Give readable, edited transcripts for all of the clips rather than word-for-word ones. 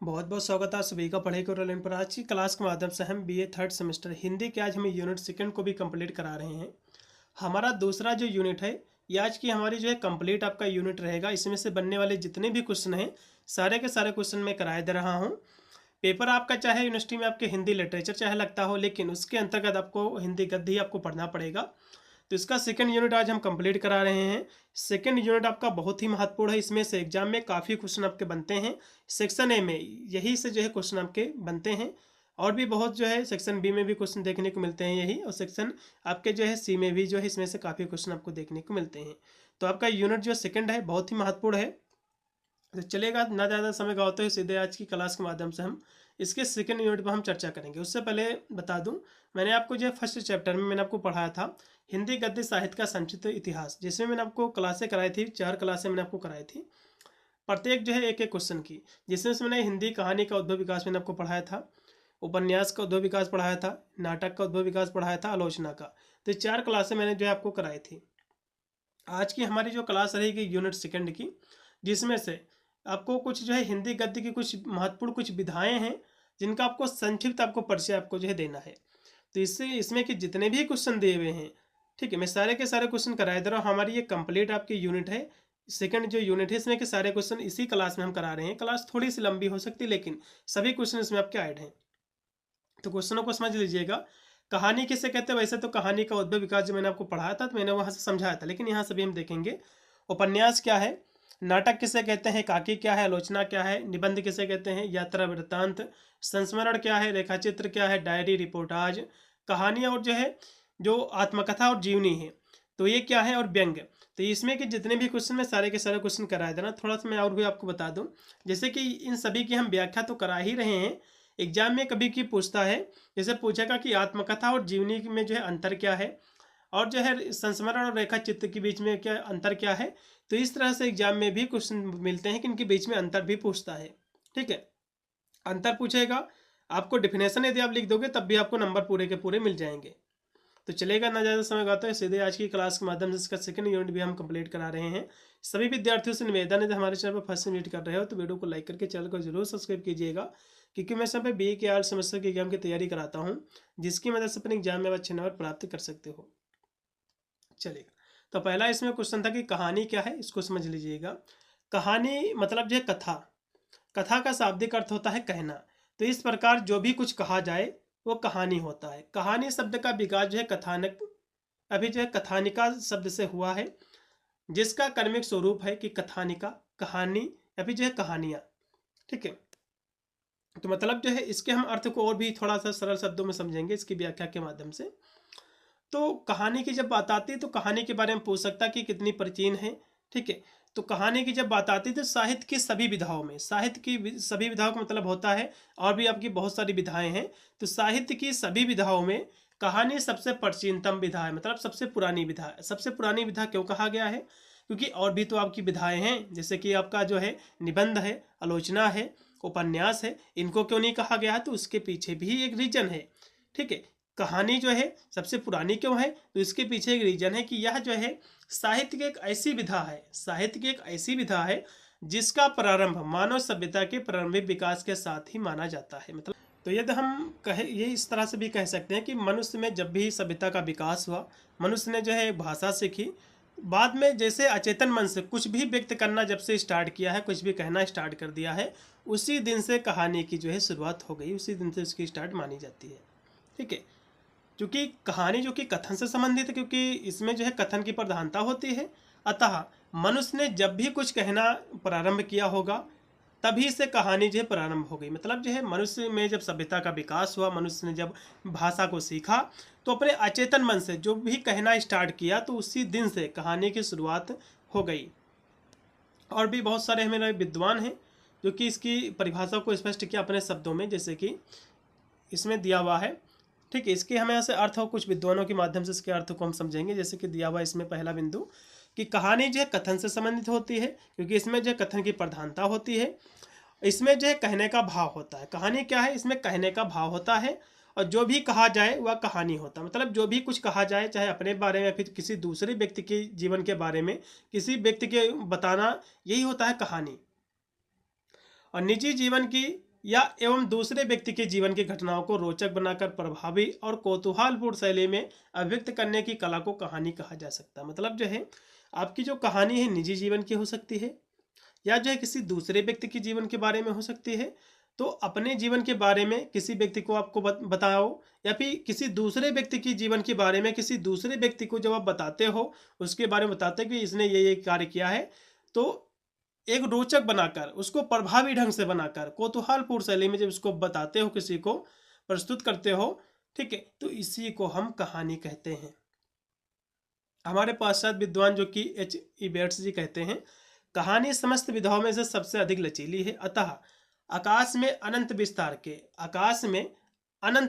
बहुत बहुत स्वागत है आप सभी का पढ़ाई कर पर। आज की क्लास के माध्यम से हम बीए थर्ड सेमेस्टर हिंदी के आज हम यूनिट सेकंड को भी कंप्लीट करा रहे हैं। हमारा दूसरा जो यूनिट है ये आज की हमारी जो है कंप्लीट आपका यूनिट रहेगा। इसमें से बनने वाले जितने भी क्वेश्चन हैं सारे के सारे क्वेश्चन मैं कराए दे रहा हूँ। पेपर आपका चाहे यूनिवर्सिटी में आपके हिंदी लिटरेचर चाहे लगता हो, लेकिन उसके अंतर्गत आपको हिंदी गद्य ही आपको पढ़ना पड़ेगा। तो इसका सेकंड यूनिट आज हम कंप्लीट करा रहे हैं। सेकंड यूनिट आपका बहुत ही महत्वपूर्ण है। इसमें से एग्जाम में काफ़ी क्वेश्चन आपके बनते हैं। सेक्शन ए में यही से जो है क्वेश्चन आपके बनते हैं, और भी बहुत जो है सेक्शन बी में भी क्वेश्चन देखने को मिलते हैं यही, और सेक्शन आपके जो है सी में भी जो है इसमें से काफ़ी क्वेश्चन आपको देखने को मिलते हैं। तो आपका यूनिट जो सेकंड है बहुत ही महत्वपूर्ण है। तो चलेगा ना ज़्यादा समय का होता है, सीधे आज की क्लास के माध्यम से हम इसके सेकंड यूनिट पर हम चर्चा करेंगे। उससे पहले बता दूं, मैंने आपको जो फर्स्ट चैप्टर में मैंने आपको पढ़ाया था हिंदी गद्य साहित्य का संक्षिप्त इतिहास, जिसमें मैंने आपको क्लासें कराई थी, 4 क्लासें मैंने आपको कराई थी, प्रत्येक जो है एक एक क्वेश्चन की। जिसमें से मैंने हिंदी कहानी का उद्भव विकास मैंने आपको पढ़ाया था, उपन्यास का उद्भव विकास पढ़ाया था, नाटक का उद्भव विकास पढ़ाया था, आलोचना का। तो 4 क्लासें मैंने जो है आपको कराई थी। आज की हमारी जो क्लास रहेगी यूनिट सेकंड की, जिसमें से आपको कुछ जो है हिंदी गद्य की कुछ महत्वपूर्ण कुछ विधाएं हैं जिनका आपको संक्षिप्त आपको परिचय आपको जो है देना है। तो इससे इसमें कि जितने भी क्वेश्चन दिए हुए हैं, ठीक है, मैं सारे के सारे क्वेश्चन कराए दे रहा हूँ। हमारी ये कंप्लीट आपकी यूनिट है, सेकंड जो यूनिट है, इसमें के सारे क्वेश्चन इसी क्लास में हम करा रहे हैं। क्लास थोड़ी सी लंबी हो सकती है, लेकिन सभी क्वेश्चन इसमें आपके ऐड हैं। तो क्वेश्चनों को समझ लीजिएगा। कहानी किसे कहते हैं? वैसे तो कहानी का उद्भव विकास जो मैंने आपको पढ़ाया था तो मैंने वहाँ से समझाया था, लेकिन यहाँ से भी हम देखेंगे। उपन्यास क्या है, नाटक किसे कहते हैं, एकाकी क्या है, आलोचना क्या है, निबंध किसे कहते हैं, यात्रा वृत्तांत, संस्मरण क्या है, रेखाचित्र क्या है, डायरी, रिपोर्टाज, कहानियाँ और जो है जो आत्मकथा और जीवनी है, तो ये क्या है, और व्यंग्य। तो इसमें के जितने भी क्वेश्चन में सारे के सारे क्वेश्चन कराए देना। थोड़ा सा मैं और भी आपको बता दूं, जैसे कि इन सभी की हम व्याख्या तो करा ही रहे हैं। एग्जाम में कभी की पूछता है, जैसे पूछेगा कि आत्मकथा और जीवनी में जो है अंतर क्या है, और जो है संस्मरण और रेखा चित्र के बीच में क्या अंतर क्या है। तो इस तरह से एग्जाम में भी क्वेश्चन मिलते हैं कि इनके बीच में अंतर भी पूछता है। ठीक है, अंतर पूछेगा, आपको डिफिनेशन यदि आप लिख दोगे तब भी आपको नंबर पूरे के पूरे मिल जाएंगे। तो चलेगा ना ज़्यादा समय गाता है, सीधे आज की क्लास के माध्यम से इसका सेकंड यूनिट भी हम कंप्लीट करा रहे हैं। सभी विद्यार्थियों से निवेदन है, हमारे चैनल पर फर्स्ट विजिट कर रहे हो तो वीडियो को लाइक करके चैनल को जरूर सब्सक्राइब कीजिएगा, क्योंकि मैं सब पे बी के आर सेमेस्टर के एग्जाम की तैयारी कराता हूँ, जिसकी मदद से अपने एग्जाम में अच्छे नंबर प्राप्त कर सकते हो। चलेगा, तो पहला इसमें क्वेश्चन था कि कहानी क्या है, इसको समझ लीजिएगा। कहानी मतलब जो है कथा, कथा का शाब्दिक अर्थ होता है कहना। तो इस प्रकार जो भी कुछ कहा जाए वो कहानी होता है। कहानी शब्द का विकास जो है कथानक, अभी जो है कथानिका शब्द से हुआ है, जिसका कर्मिक स्वरूप है कि कथानिका, कहानी, अभी जो है कहानियाँ। ठीक है, तो मतलब जो है इसके हम अर्थ को और भी थोड़ा सा सरल शब्दों में समझेंगे इसकी व्याख्या के माध्यम से। तो कहानी की जब बात आती है तो कहानी के बारे में पूछ सकता कि कितनी प्राचीन है। ठीक है, तो कहानी की जब बात आती है तो साहित्य की सभी विधाओं में, साहित्य की सभी विधाओं का मतलब होता है और भी आपकी बहुत सारी विधाएं हैं, तो साहित्य की सभी विधाओं में कहानी सबसे प्राचीनतम विधा है, मतलब सबसे पुरानी विधा है। सबसे पुरानी विधा क्यों कहा गया है? क्योंकि और भी तो आपकी विधाएं हैं, जैसे कि आपका जो है निबंध है, आलोचना है, उपन्यास है, इनको क्यों नहीं कहा गया है? तो उसके पीछे भी एक रीजन है। ठीक है, कहानी जो है सबसे पुरानी क्यों है? तो इसके पीछे एक रीजन है कि यह जो है साहित्य की एक ऐसी विधा है, साहित्य की एक ऐसी विधा है जिसका प्रारंभ मानव सभ्यता के प्रारंभिक विकास के साथ ही माना जाता है। मतलब तो यदि हम कहे, ये इस तरह से भी कह सकते हैं कि मनुष्य में जब भी सभ्यता का विकास हुआ, मनुष्य ने जो है भाषा सीखी, बाद में जैसे अचेतन मन से कुछ भी व्यक्त करना जब से स्टार्ट किया है, कुछ भी कहना स्टार्ट कर दिया है, उसी दिन से कहानी की जो है शुरुआत हो गई, उसी दिन से उसकी स्टार्ट मानी जाती है। ठीक है, क्योंकि कहानी जो कि कथन से संबंधित है, क्योंकि इसमें जो है कथन की प्रधानता होती है, अतः मनुष्य ने जब भी कुछ कहना प्रारंभ किया होगा तभी से कहानी जो है प्रारंभ हो गई। मतलब जो है मनुष्य में जब सभ्यता का विकास हुआ, मनुष्य ने जब भाषा को सीखा, तो अपने अचेतन मन से जो भी कहना स्टार्ट किया तो उसी दिन से कहानी की शुरुआत हो गई। और भी बहुत सारे हमारे विद्वान हैं जो कि इसकी परिभाषा को स्पष्ट किया अपने शब्दों में, जैसे कि इसमें दिया हुआ है। ठीक है, इसके हमें ऐसे अर्थ हो, कुछ विद्वानों के माध्यम से इसके अर्थ को हम समझेंगे। जैसे कि दिया हुआ इसमें पहला बिंदु कि कहानी जो है कथन से संबंधित होती है, क्योंकि इसमें जो है कथन की प्रधानता होती है। इसमें जो है कहने का भाव होता है। कहानी क्या है? इसमें कहने का भाव होता है, और जो भी कहा जाए वह कहानी होता है। मतलब जो भी कुछ कहा जाए, चाहे अपने बारे में या फिर किसी दूसरे व्यक्ति के जीवन के बारे में किसी व्यक्ति के बताना, यही होता है कहानी। और निजी जीवन की या एवं दूसरे व्यक्ति के जीवन की घटनाओं को रोचक बनाकर प्रभावी और कौतूहलपूर्ण शैली में अभिव्यक्त करने की कला को कहानी कहा जा सकता है। मतलब जो है आपकी जो कहानी है निजी जीवन की हो सकती है, या जो है किसी दूसरे व्यक्ति के जीवन के बारे में हो सकती है। तो अपने जीवन के बारे में किसी व्यक्ति को आपको बताओ, या फिर किसी दूसरे व्यक्ति के जीवन के बारे में किसी दूसरे व्यक्ति को जब आप बताते हो, उसके बारे में बताते हो कि इसने ये कार्य किया है, तो एक रोचक बनाकर, उसको प्रभावी ढंग से बनाकर, कौतूहलपूर्ण शैली में जब उसको बताते हो, किसी को प्रस्तुत करते हो, ठीक है, तो इसी को हम कहानी कहते हैं। हमारे पाश्चात्य विद्वान जो कि H.E. बेट्स जी कहते हैं, कहानी समस्त विधाओं में से सबसे अधिक लचीली है, अतः आकाश में अनंत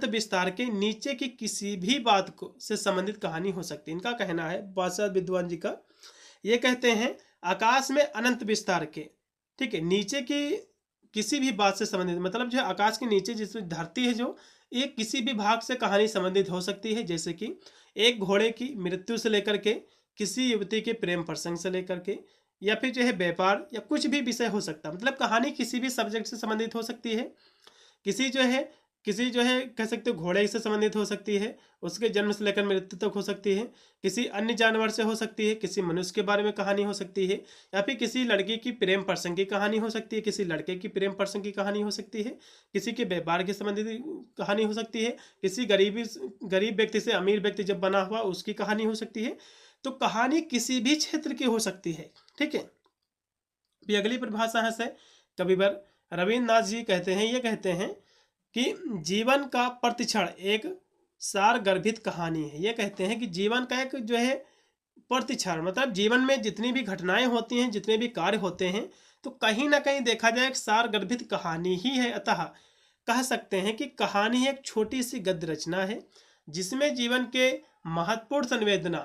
विस्तार के नीचे की किसी भी बात को से संबंधित कहानी हो सकती है। इनका कहना है, पाश्चात्य विद्वान जी का, ये कहते हैं आकाश में अनंत विस्तार के, ठीक है, नीचे की किसी भी बात से संबंधित, मतलब जो आकाश के नीचे जिस धरती है, जो एक किसी भी भाग से कहानी संबंधित हो सकती है। जैसे कि एक घोड़े की मृत्यु से लेकर के, किसी युवती के प्रेम प्रसंग से लेकर के, या फिर जो है व्यापार, या कुछ भी विषय हो सकता है। मतलब कहानी किसी भी सब्जेक्ट से संबंधित हो सकती है। किसी जो है कह सकते हो घोड़े से संबंधित हो सकती है, उसके जन्म से लेकर मृत्यु तक हो सकती है। किसी अन्य जानवर से हो सकती है, किसी मनुष्य के बारे में कहानी हो सकती है, या फिर किसी लड़की की प्रेम प्रसंग की कहानी हो सकती है, किसी लड़के की प्रेम प्रसंग की कहानी हो सकती है, किसी के व्यापार के संबंधित कहानी हो सकती है, किसी गरीब व्यक्ति से अमीर व्यक्ति जब बना हुआ उसकी कहानी हो सकती है। तो कहानी किसी भी क्षेत्र की हो सकती है, ठीक है। अगली परिभाषा है से कविवर रविन्द्रनाथ जी कहते हैं, ये कहते हैं कि जीवन का प्रतिक्षण एक सारगर्भित कहानी है। ये कहते हैं कि जीवन का एक जो है प्रतिक्षण, मतलब जीवन में जितनी भी घटनाएं होती हैं, जितने भी कार्य होते हैं, तो कहीं ना कहीं देखा जाए एक सारगर्भित कहानी ही है। अतः कह सकते हैं कि कहानी एक छोटी सी गद्य रचना है, जिसमें जीवन के महत्वपूर्ण संवेदना,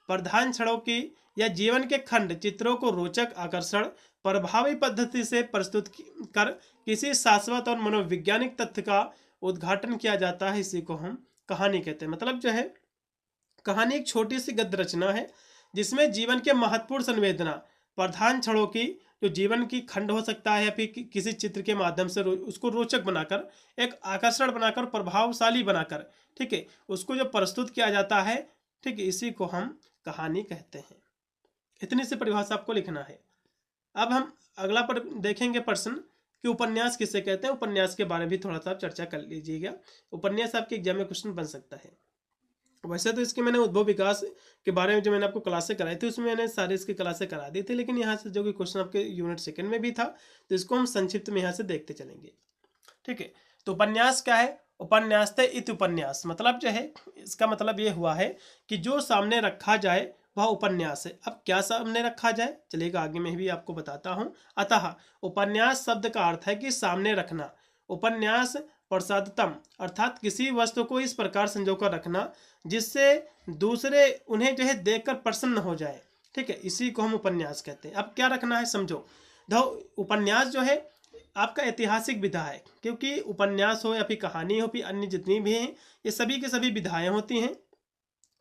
प्रधान क्षणों की या जीवन के खंड चित्रों को रोचक, आकर्षण, प्रभावी पद्धति से प्रस्तुत कर किसी शाश्वत और मनोवैज्ञानिक तथ्य का उद्घाटन किया जाता है। इसी को हम कहानी कहते हैं। मतलब जो है कहानी एक छोटी सी गद्य रचना है, जिसमें जीवन के महत्वपूर्ण संवेदना, प्रधान क्षणों की, जो जीवन की खंड हो सकता है, या फिर किसी चित्र के माध्यम से उसको रोचक बनाकर, एक आकर्षण बनाकर, प्रभावशाली बनाकर, ठीक है, उसको जो प्रस्तुत किया जाता है, ठीक है, इसी को हम कहानी कहते हैं। इतनी सी परिभाषा आपको लिखना है। अब हम अगला पर देखेंगे प्रश्न कि उपन्यास किसे कहते हैं। उपन्यास के बारे में भी थोड़ा सा चर्चा कर लीजिएगा। उपन्यास आपके एग्जाम में क्वेश्चन बन सकता है। वैसे तो इसके मैंने उद्भव विकास के बारे में जो मैंने आपको क्लासें कराई थी, उसमें मैंने सारी इसकी क्लासें करा दी थी, लेकिन यहाँ से जो कि क्वेश्चन आपके यूनिट सेकंड में भी था, तो इसको हम संक्षिप्त में यहाँ से देखते चलेंगे, ठीक है। तो उपन्यास क्या है? उपन्यास इति उपन्यास, मतलब जो है इसका मतलब ये हुआ है कि जो सामने रखा जाए वह उपन्यास है। अब क्या सामने रखा जाए, चलिएगा आगे मैं भी आपको बताता हूँ। अतः उपन्यास शब्द का अर्थ है कि सामने रखना। उपन्यास प्रसादतम, अर्थात किसी वस्तु को इस प्रकार संजोकर रखना जिससे दूसरे उन्हें जो है देखकर प्रसन्न हो जाए, ठीक है, इसी को हम उपन्यास कहते हैं। अब क्या रखना है समझो। उपन्यास जो है आपका ऐतिहासिक विधा है, क्योंकि उपन्यास हो या फिर कहानी हो, फिर अन्य जितनी भी हैं, ये सभी के सभी विधाएं होती हैं।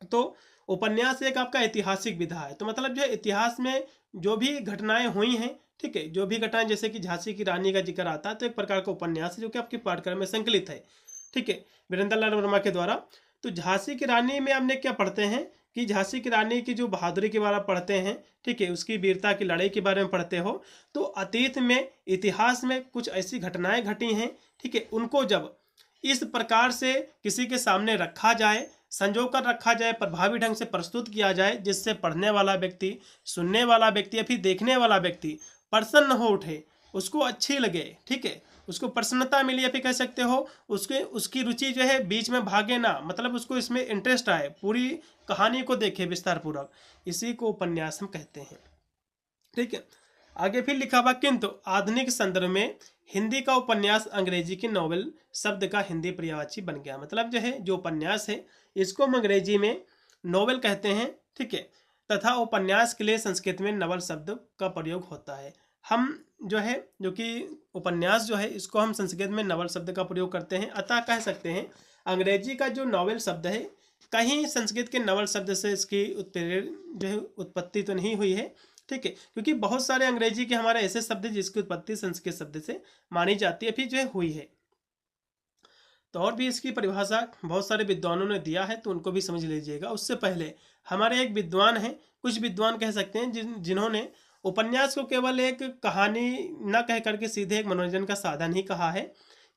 तो उपन्यास एक आपका ऐतिहासिक विधा है। तो मतलब जो है इतिहास में जो भी घटनाएं हुई हैं, ठीक है, जो भी घटनाएं, जैसे कि झांसी की रानी का जिक्र आता है, तो एक प्रकार का उपन्यास है जो कि आपके पाठ्यक्रम में संकलित है, ठीक है, वीरेंद्र लाल वर्मा के द्वारा। तो झांसी की रानी में हमने क्या पढ़ते हैं कि झांसी की रानी की जो बहादुरी के बारे में पढ़ते हैं, ठीक है, उसकी वीरता की लड़ाई के बारे में पढ़ते हो। तो अतीत में, इतिहास में कुछ ऐसी घटनाएं घटी हैं, ठीक है, उनको जब इस प्रकार से किसी के सामने रखा जाए, संजो कर रखा जाए, प्रभावी ढंग से प्रस्तुत किया जाए, जिससे पढ़ने वाला व्यक्ति, सुनने वाला व्यक्ति या फिर देखने वाला व्यक्ति प्रसन्न हो उठे, उसको अच्छी लगे, ठीक है, उसको प्रसन्नता मिली, या फिर कह सकते हो उसकी रुचि जो है बीच में भागे ना, मतलब उसको इसमें इंटरेस्ट आए, पूरी कहानी को देखे विस्तार पूर्वक, इसी को उपन्यास हम कहते हैं, ठीक है। आगे फिर लिखा हुआ, किंतु आधुनिक संदर्भ में हिंदी का उपन्यास अंग्रेजी की नॉवेल शब्द का हिंदी पर्यायवाची बन गया। मतलब जो है जो उपन्यास है इसको हम अंग्रेजी में नॉवेल कहते हैं, ठीक है, तथा उपन्यास के लिए संस्कृत में नवल शब्द का प्रयोग होता है। हम जो है जो कि उपन्यास जो है इसको हम संस्कृत में नवल शब्द का प्रयोग करते हैं। अतः कह सकते हैं अंग्रेजी का जो नॉवेल शब्द है, कहीं संस्कृत के नवल शब्द से इसकी जो है उत्पत्ति तो नहीं हुई है, ठीक है, क्योंकि बहुत सारे अंग्रेजी के हमारे ऐसे शब्द हैं जिसकी उत्पत्ति संस्कृत शब्द से मानी जाती है, फिर जो है हुई है। तो और भी इसकी परिभाषा बहुत सारे विद्वानों ने दिया है, तो उनको भी समझ लीजिएगा। उससे पहले हमारे एक विद्वान हैं, कुछ विद्वान कह सकते हैं जिन्होंने उपन्यास को केवल एक कहानी न कह करके सीधे एक मनोरंजन का साधन ही कहा है।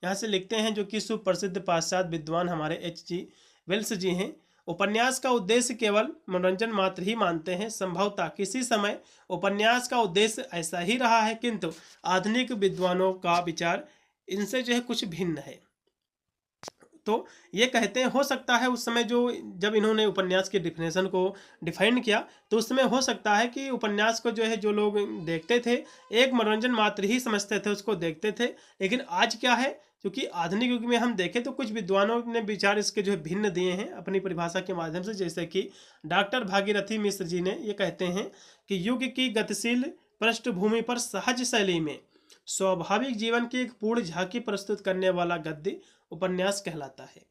यहाँ से लिखते हैं, जो कि सुप्रसिद्ध पाश्चात्य विद्वान हमारे H.G. वेल्स जी हैं, उपन्यास का उद्देश्य केवल मनोरंजन मात्र ही मानते हैं। संभवतः किसी समय उपन्यास का उद्देश्य ऐसा ही रहा है, किंतु आधुनिक विद्वानों का विचार इनसे जो है कुछ भिन्न है। तो ये कहते हैं, हो सकता है उस समय जो जब इन्होंने उपन्यास के डिफिनेशन को डिफाइन किया, तो उस समय हो सकता है कि उपन्यास को जो है जो लोग देखते थे एक मनोरंजन मात्र ही समझते थे, उसको देखते थे। लेकिन आज क्या है, क्योंकि आधुनिक युग में हम देखें तो कुछ विद्वानों ने विचार इसके जो है भिन्न दिए हैं अपनी परिभाषा के माध्यम से। जैसे कि डॉक्टर भागीरथी मिश्र जी ने ये कहते हैं कि युग की गतिशील पृष्ठभूमि पर सहज शैली में स्वाभाविक जीवन की एक पूर्ण झांकी प्रस्तुत करने वाला गद्य उपन्यास कहलाता है।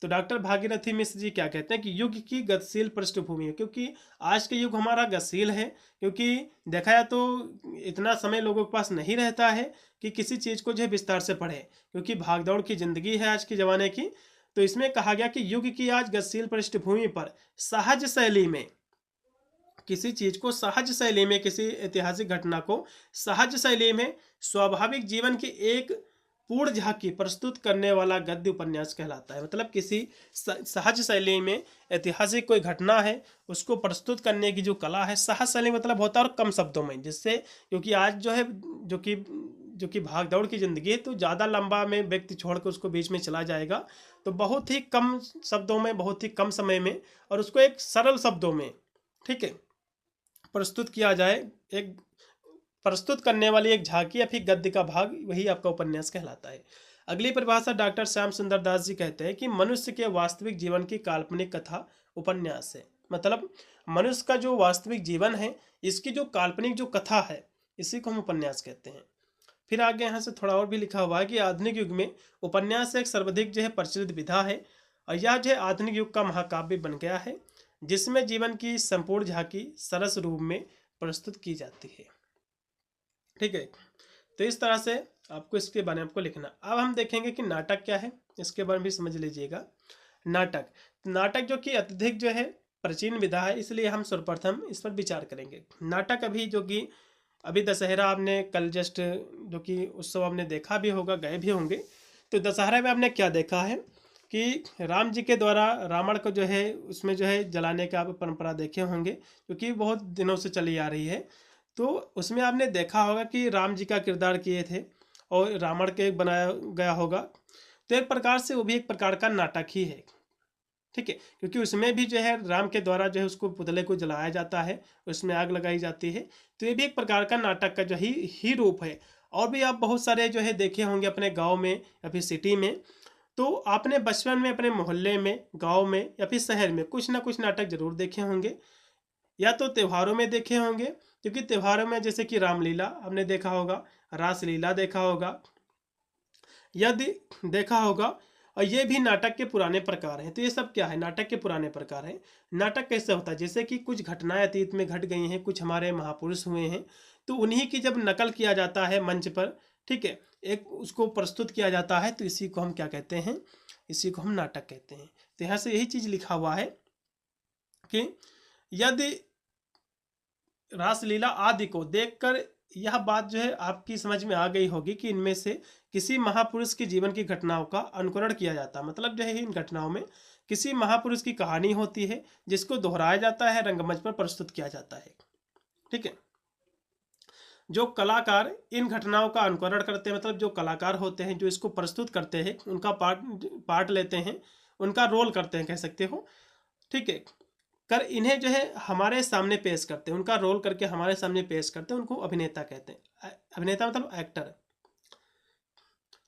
तो डॉक्टर भागीरथी मिश्र जी क्या कहते हैं कि युग की गतिशील पृष्ठभूमि है, क्योंकि आज के युग हमारा गतिशील है, क्योंकि देखा जाए तो इतना समय लोगों के पास नहीं रहता है कि किसी चीज़ को जो है विस्तार से पढ़े, क्योंकि भागदौड़ की जिंदगी है आज के ज़माने की। तो इसमें कहा गया कि युग की आज गतिशील पृष्ठभूमि पर सहज शैली में किसी चीज को सहज शैली में, किसी ऐतिहासिक घटना को सहज शैली में स्वाभाविक जीवन की एक पूर्ण झांकी प्रस्तुत करने वाला गद्य उपन्यास कहलाता है। मतलब किसी सहज शैली में ऐतिहासिक कोई घटना है उसको प्रस्तुत करने की जो कला है, सहज शैली मतलब होता है और कम शब्दों में, जिससे क्योंकि आज जो है जो कि भाग दौड़ की ज़िंदगी है, तो ज़्यादा लंबा में व्यक्ति छोड़ कर उसको बीच में चला जाएगा, तो बहुत ही कम शब्दों में, बहुत ही कम समय में, और उसको एक सरल शब्दों में, ठीक है, प्रस्तुत किया जाए, एक प्रस्तुत करने वाली एक झांकी या फिर गद्य का भाग, वही आपका उपन्यास कहलाता है। अगली परिभाषा डॉक्टर श्याम सुंदर दास जी कहते हैं कि मनुष्य के वास्तविक जीवन की काल्पनिक कथा उपन्यास है। मतलब मनुष्य का जो वास्तविक जीवन है, इसकी जो काल्पनिक जो कथा है, इसी को हम उपन्यास कहते हैं। फिर आगे यहाँ से थोड़ा और भी लिखा हुआ है कि आधुनिक युग में उपन्यास एक सर्वाधिक जो है प्रचलित विधा है, और यह जो है आधुनिक युग का महाकाव्य बन गया है, जिसमें जीवन की संपूर्ण झांकी सरस रूप में प्रस्तुत की जाती है। ठीक है, तो इस तरह से आपको इसके बारे में आपको लिखना। अब हम देखेंगे कि नाटक क्या है, इसके बारे में भी समझ लीजिएगा। नाटक जो कि अत्यधिक जो है प्राचीन विधा है, इसलिए हम सर्वप्रथम इस पर विचार करेंगे। नाटक अभी दशहरा आपने कल जस्ट जो कि उत्सव आपने देखा भी होगा, गए भी होंगे, तो दशहरा में आपने क्या देखा है कि राम जी के द्वारा रावण को जो है उसमें जो है जलाने का आप परंपरा देखे होंगे, क्योंकि बहुत दिनों से चली आ रही है। तो उसमें आपने देखा होगा कि राम जी का किरदार किए थे और रावण के बनाया गया होगा, तो एक प्रकार से वो भी एक प्रकार का नाटक ही है। ठीक है, क्योंकि उसमें भी जो है राम के द्वारा जो है उसको पुतले को जलाया जाता है, उसमें आग लगाई जाती है, तो ये भी एक प्रकार का नाटक का जो ही रूप है। और भी आप बहुत सारे जो है देखे होंगे अपने गाँव में या फिर सिटी में, तो आपने बचपन में अपने मोहल्ले में, गाँव में या फिर शहर में कुछ ना कुछ नाटक जरूर देखे होंगे, या तो त्योहारों में देखे होंगे, क्योंकि त्योहारों में जैसे कि रामलीला आपने देखा होगा, रासलीला देखा होगा, यदि देखा होगा, और ये भी नाटक के पुराने प्रकार हैं। तो ये सब क्या है, नाटक के पुराने प्रकार हैं। नाटक कैसे होता है, जैसे कि कुछ घटनाएं अतीत में घट गई हैं, कुछ हमारे महापुरुष हुए हैं, तो उन्हीं की जब नकल किया जाता है मंच पर, ठीक है, एक उसको प्रस्तुत किया जाता है, तो इसी को हम क्या कहते हैं, इसी को हम नाटक कहते हैं। तो यहाँ से यही चीज़ लिखा हुआ है कि यदि रासलीला आदि को देखकर यह बात जो है आपकी समझ में आ गई होगी कि इनमें से किसी महापुरुष के जीवन की घटनाओं का अनुकरण किया जाता है। मतलब जो है इन घटनाओं में किसी महापुरुष की कहानी होती है जिसको दोहराया जाता है, रंगमंच पर प्रस्तुत किया जाता है। ठीक है, जो कलाकार इन घटनाओं का अनुकरण करते हैं, मतलब जो कलाकार होते हैं जो इसको प्रस्तुत करते हैं, उनका पार्ट लेते हैं, उनका रोल करते हैं कह सकते हो। ठीक है, कर इन्हें जो है हमारे सामने पेश करते हैं, उनका रोल करके हमारे सामने पेश करते हैं, उनको अभिनेता कहते हैं। अभिनेता मतलब एक्टर।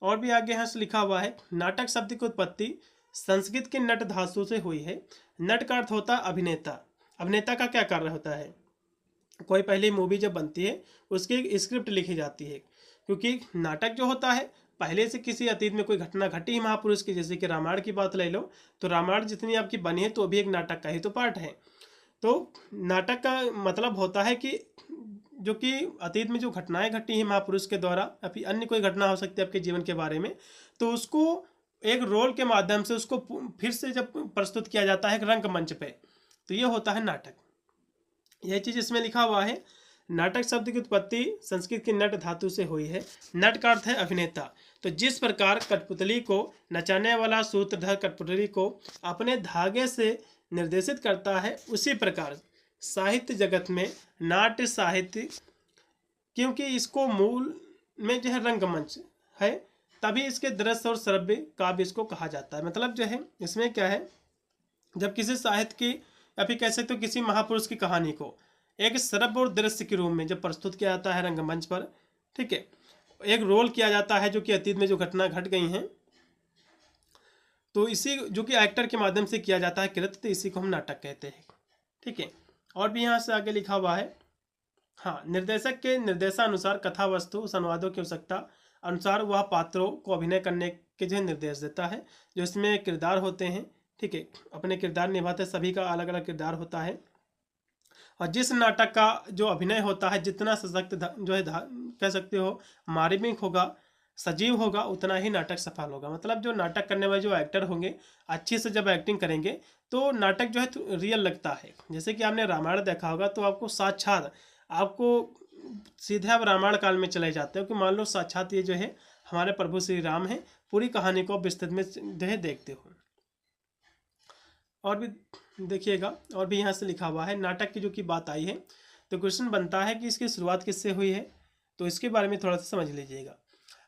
और भी आगे यहाँ से लिखा हुआ है, नाटक शब्द की उत्पत्ति संस्कृत के नट धातु से हुई है। नट का अर्थ होता है अभिनेता। अभिनेता का क्या कार्य होता है, कोई पहली मूवी जब बनती है उसकी एक स्क्रिप्ट लिखी जाती है, क्योंकि नाटक जो होता है पहले से किसी अतीत में कोई घटना घटी महापुरुष की, जैसे कि रामायण की बात ले लो, तो रामायण जितनी आपकी बनी है तो अभी एक नाटक का ही तो पार्ट है। तो नाटक का मतलब होता है कि जो कि अतीत में जो घटनाएं घटी हैं महापुरुष के द्वारा या फिर अन्य कोई घटना हो सकती है आपके जीवन के बारे में, तो उसको एक रोल के माध्यम से उसको फिर से जब प्रस्तुत किया जाता है एक रंगमंच पे, तो ये होता है नाटक। यह चीज़ इसमें लिखा हुआ है। नाटक शब्द की उत्पत्ति संस्कृत की नट धातु से हुई है। नट का अर्थ है अभिनेता। तो जिस प्रकार कठपुतली को नचाने वाला सूत्रधर कठपुतली को अपने धागे से निर्देशित करता है, उसी प्रकार साहित्य जगत में नाट्य साहित्य, क्योंकि इसको मूल में जो है रंगमंच है, तभी इसके दृश्य और श्रव्य काव्य इसको कहा जाता है। मतलब जो है इसमें क्या है, जब किसी साहित्य की या फिर कह सकते हो किसी महापुरुष की कहानी को एक श्रव्य और दृश्य के रूप में जब प्रस्तुत किया जाता है रंगमंच पर, ठीक है, एक रोल किया जाता है जो कि अतीत में जो घटना घट गई हैं, तो इसी जो कि एक्टर के माध्यम से किया जाता है कृत्य, तो इसी को हम नाटक कहते हैं। ठीक है, और भी यहाँ से आगे लिखा हुआ है, हाँ, निर्देशक के निर्देशानुसार कथा वस्तु संवादों की आवश्यकता अनुसार वह पात्रों को अभिनय करने के जो निर्देश देता है, जो इसमें किरदार होते हैं, ठीक है, अपने किरदार निभाते, सभी का अलग अलग किरदार होता है। और जिस नाटक का जो अभिनय होता है जितना सशक्त जो है कह सकते हो मार्मिक होगा, सजीव होगा, उतना ही नाटक सफल होगा। मतलब जो नाटक करने वाले जो एक्टर होंगे अच्छे से जब एक्टिंग करेंगे तो नाटक जो है तो रियल लगता है। जैसे कि आपने रामायण देखा होगा तो आपको साक्षात, आपको सीधे आप रामायण काल में चले जाते हो कि मान लो साक्षात ये जो है हमारे प्रभु श्री राम है, पूरी कहानी को विस्तृत में जो है देखते हो। और भी देखिएगा, और भी यहाँ से लिखा हुआ है, नाटक की जो की बात आई है तो क्वेश्चन बनता है कि इसकी शुरुआत किससे हुई है, तो इसके बारे में थोड़ा सा समझ लीजिएगा।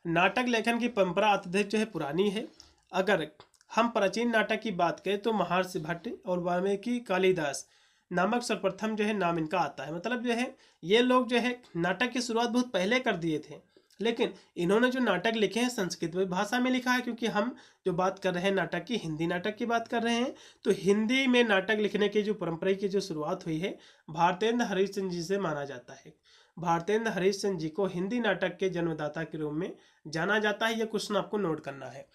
नाटक लेखन की परंपरा अत्यधिक जो है पुरानी है। अगर हम प्राचीन नाटक की बात करें तो महर्षि भट्ट और वाल्मीकि कालिदास नामक सर्वप्रथम जो है नाम इनका आता है। मतलब जो है ये लोग जो है नाटक की शुरुआत बहुत पहले कर दिए थे, लेकिन इन्होंने जो नाटक लिखे हैं संस्कृत भाषा में लिखा है, क्योंकि हम जो बात कर रहे हैं नाटक की, हिंदी नाटक की बात कर रहे हैं, तो हिंदी में नाटक लिखने की जो परंपरा की जो शुरुआत हुई है भारतेंद्र हरिश्चंद्र जी से माना जाता है। भारतेंद्र हरिश्चंद्र जी को हिंदी नाटक के जन्मदाता के रूप में जाना जाता है। यह क्वेश्चन आपको नोट करना है,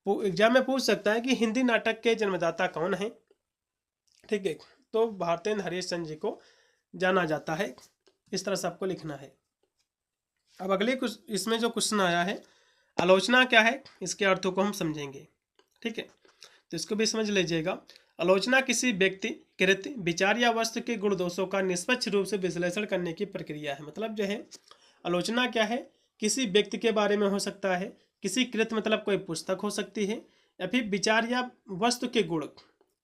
एग्जाम में पूछ सकता है कि हिंदी नाटक के जन्मदाता कौन है। ठीक है, तो भारतेंद्र हरिश्चंद्र जी को जाना जाता है, इस तरह से आपको लिखना है। अब अगले कुछ इसमें जो क्वेश्चन आया है, आलोचना क्या है, इसके अर्थों को हम समझेंगे। ठीक है, तो इसको भी समझ लीजिएगा। आलोचना किसी व्यक्ति, कृत्य, विचार या वस्तु के गुण दोषों का निष्पक्ष रूप से विश्लेषण करने की प्रक्रिया है। मतलब जो है आलोचना क्या है, किसी व्यक्ति के बारे में हो सकता है, किसी कृत्य मतलब कोई पुस्तक हो सकती है, या फिर विचार या वस्तु के गुण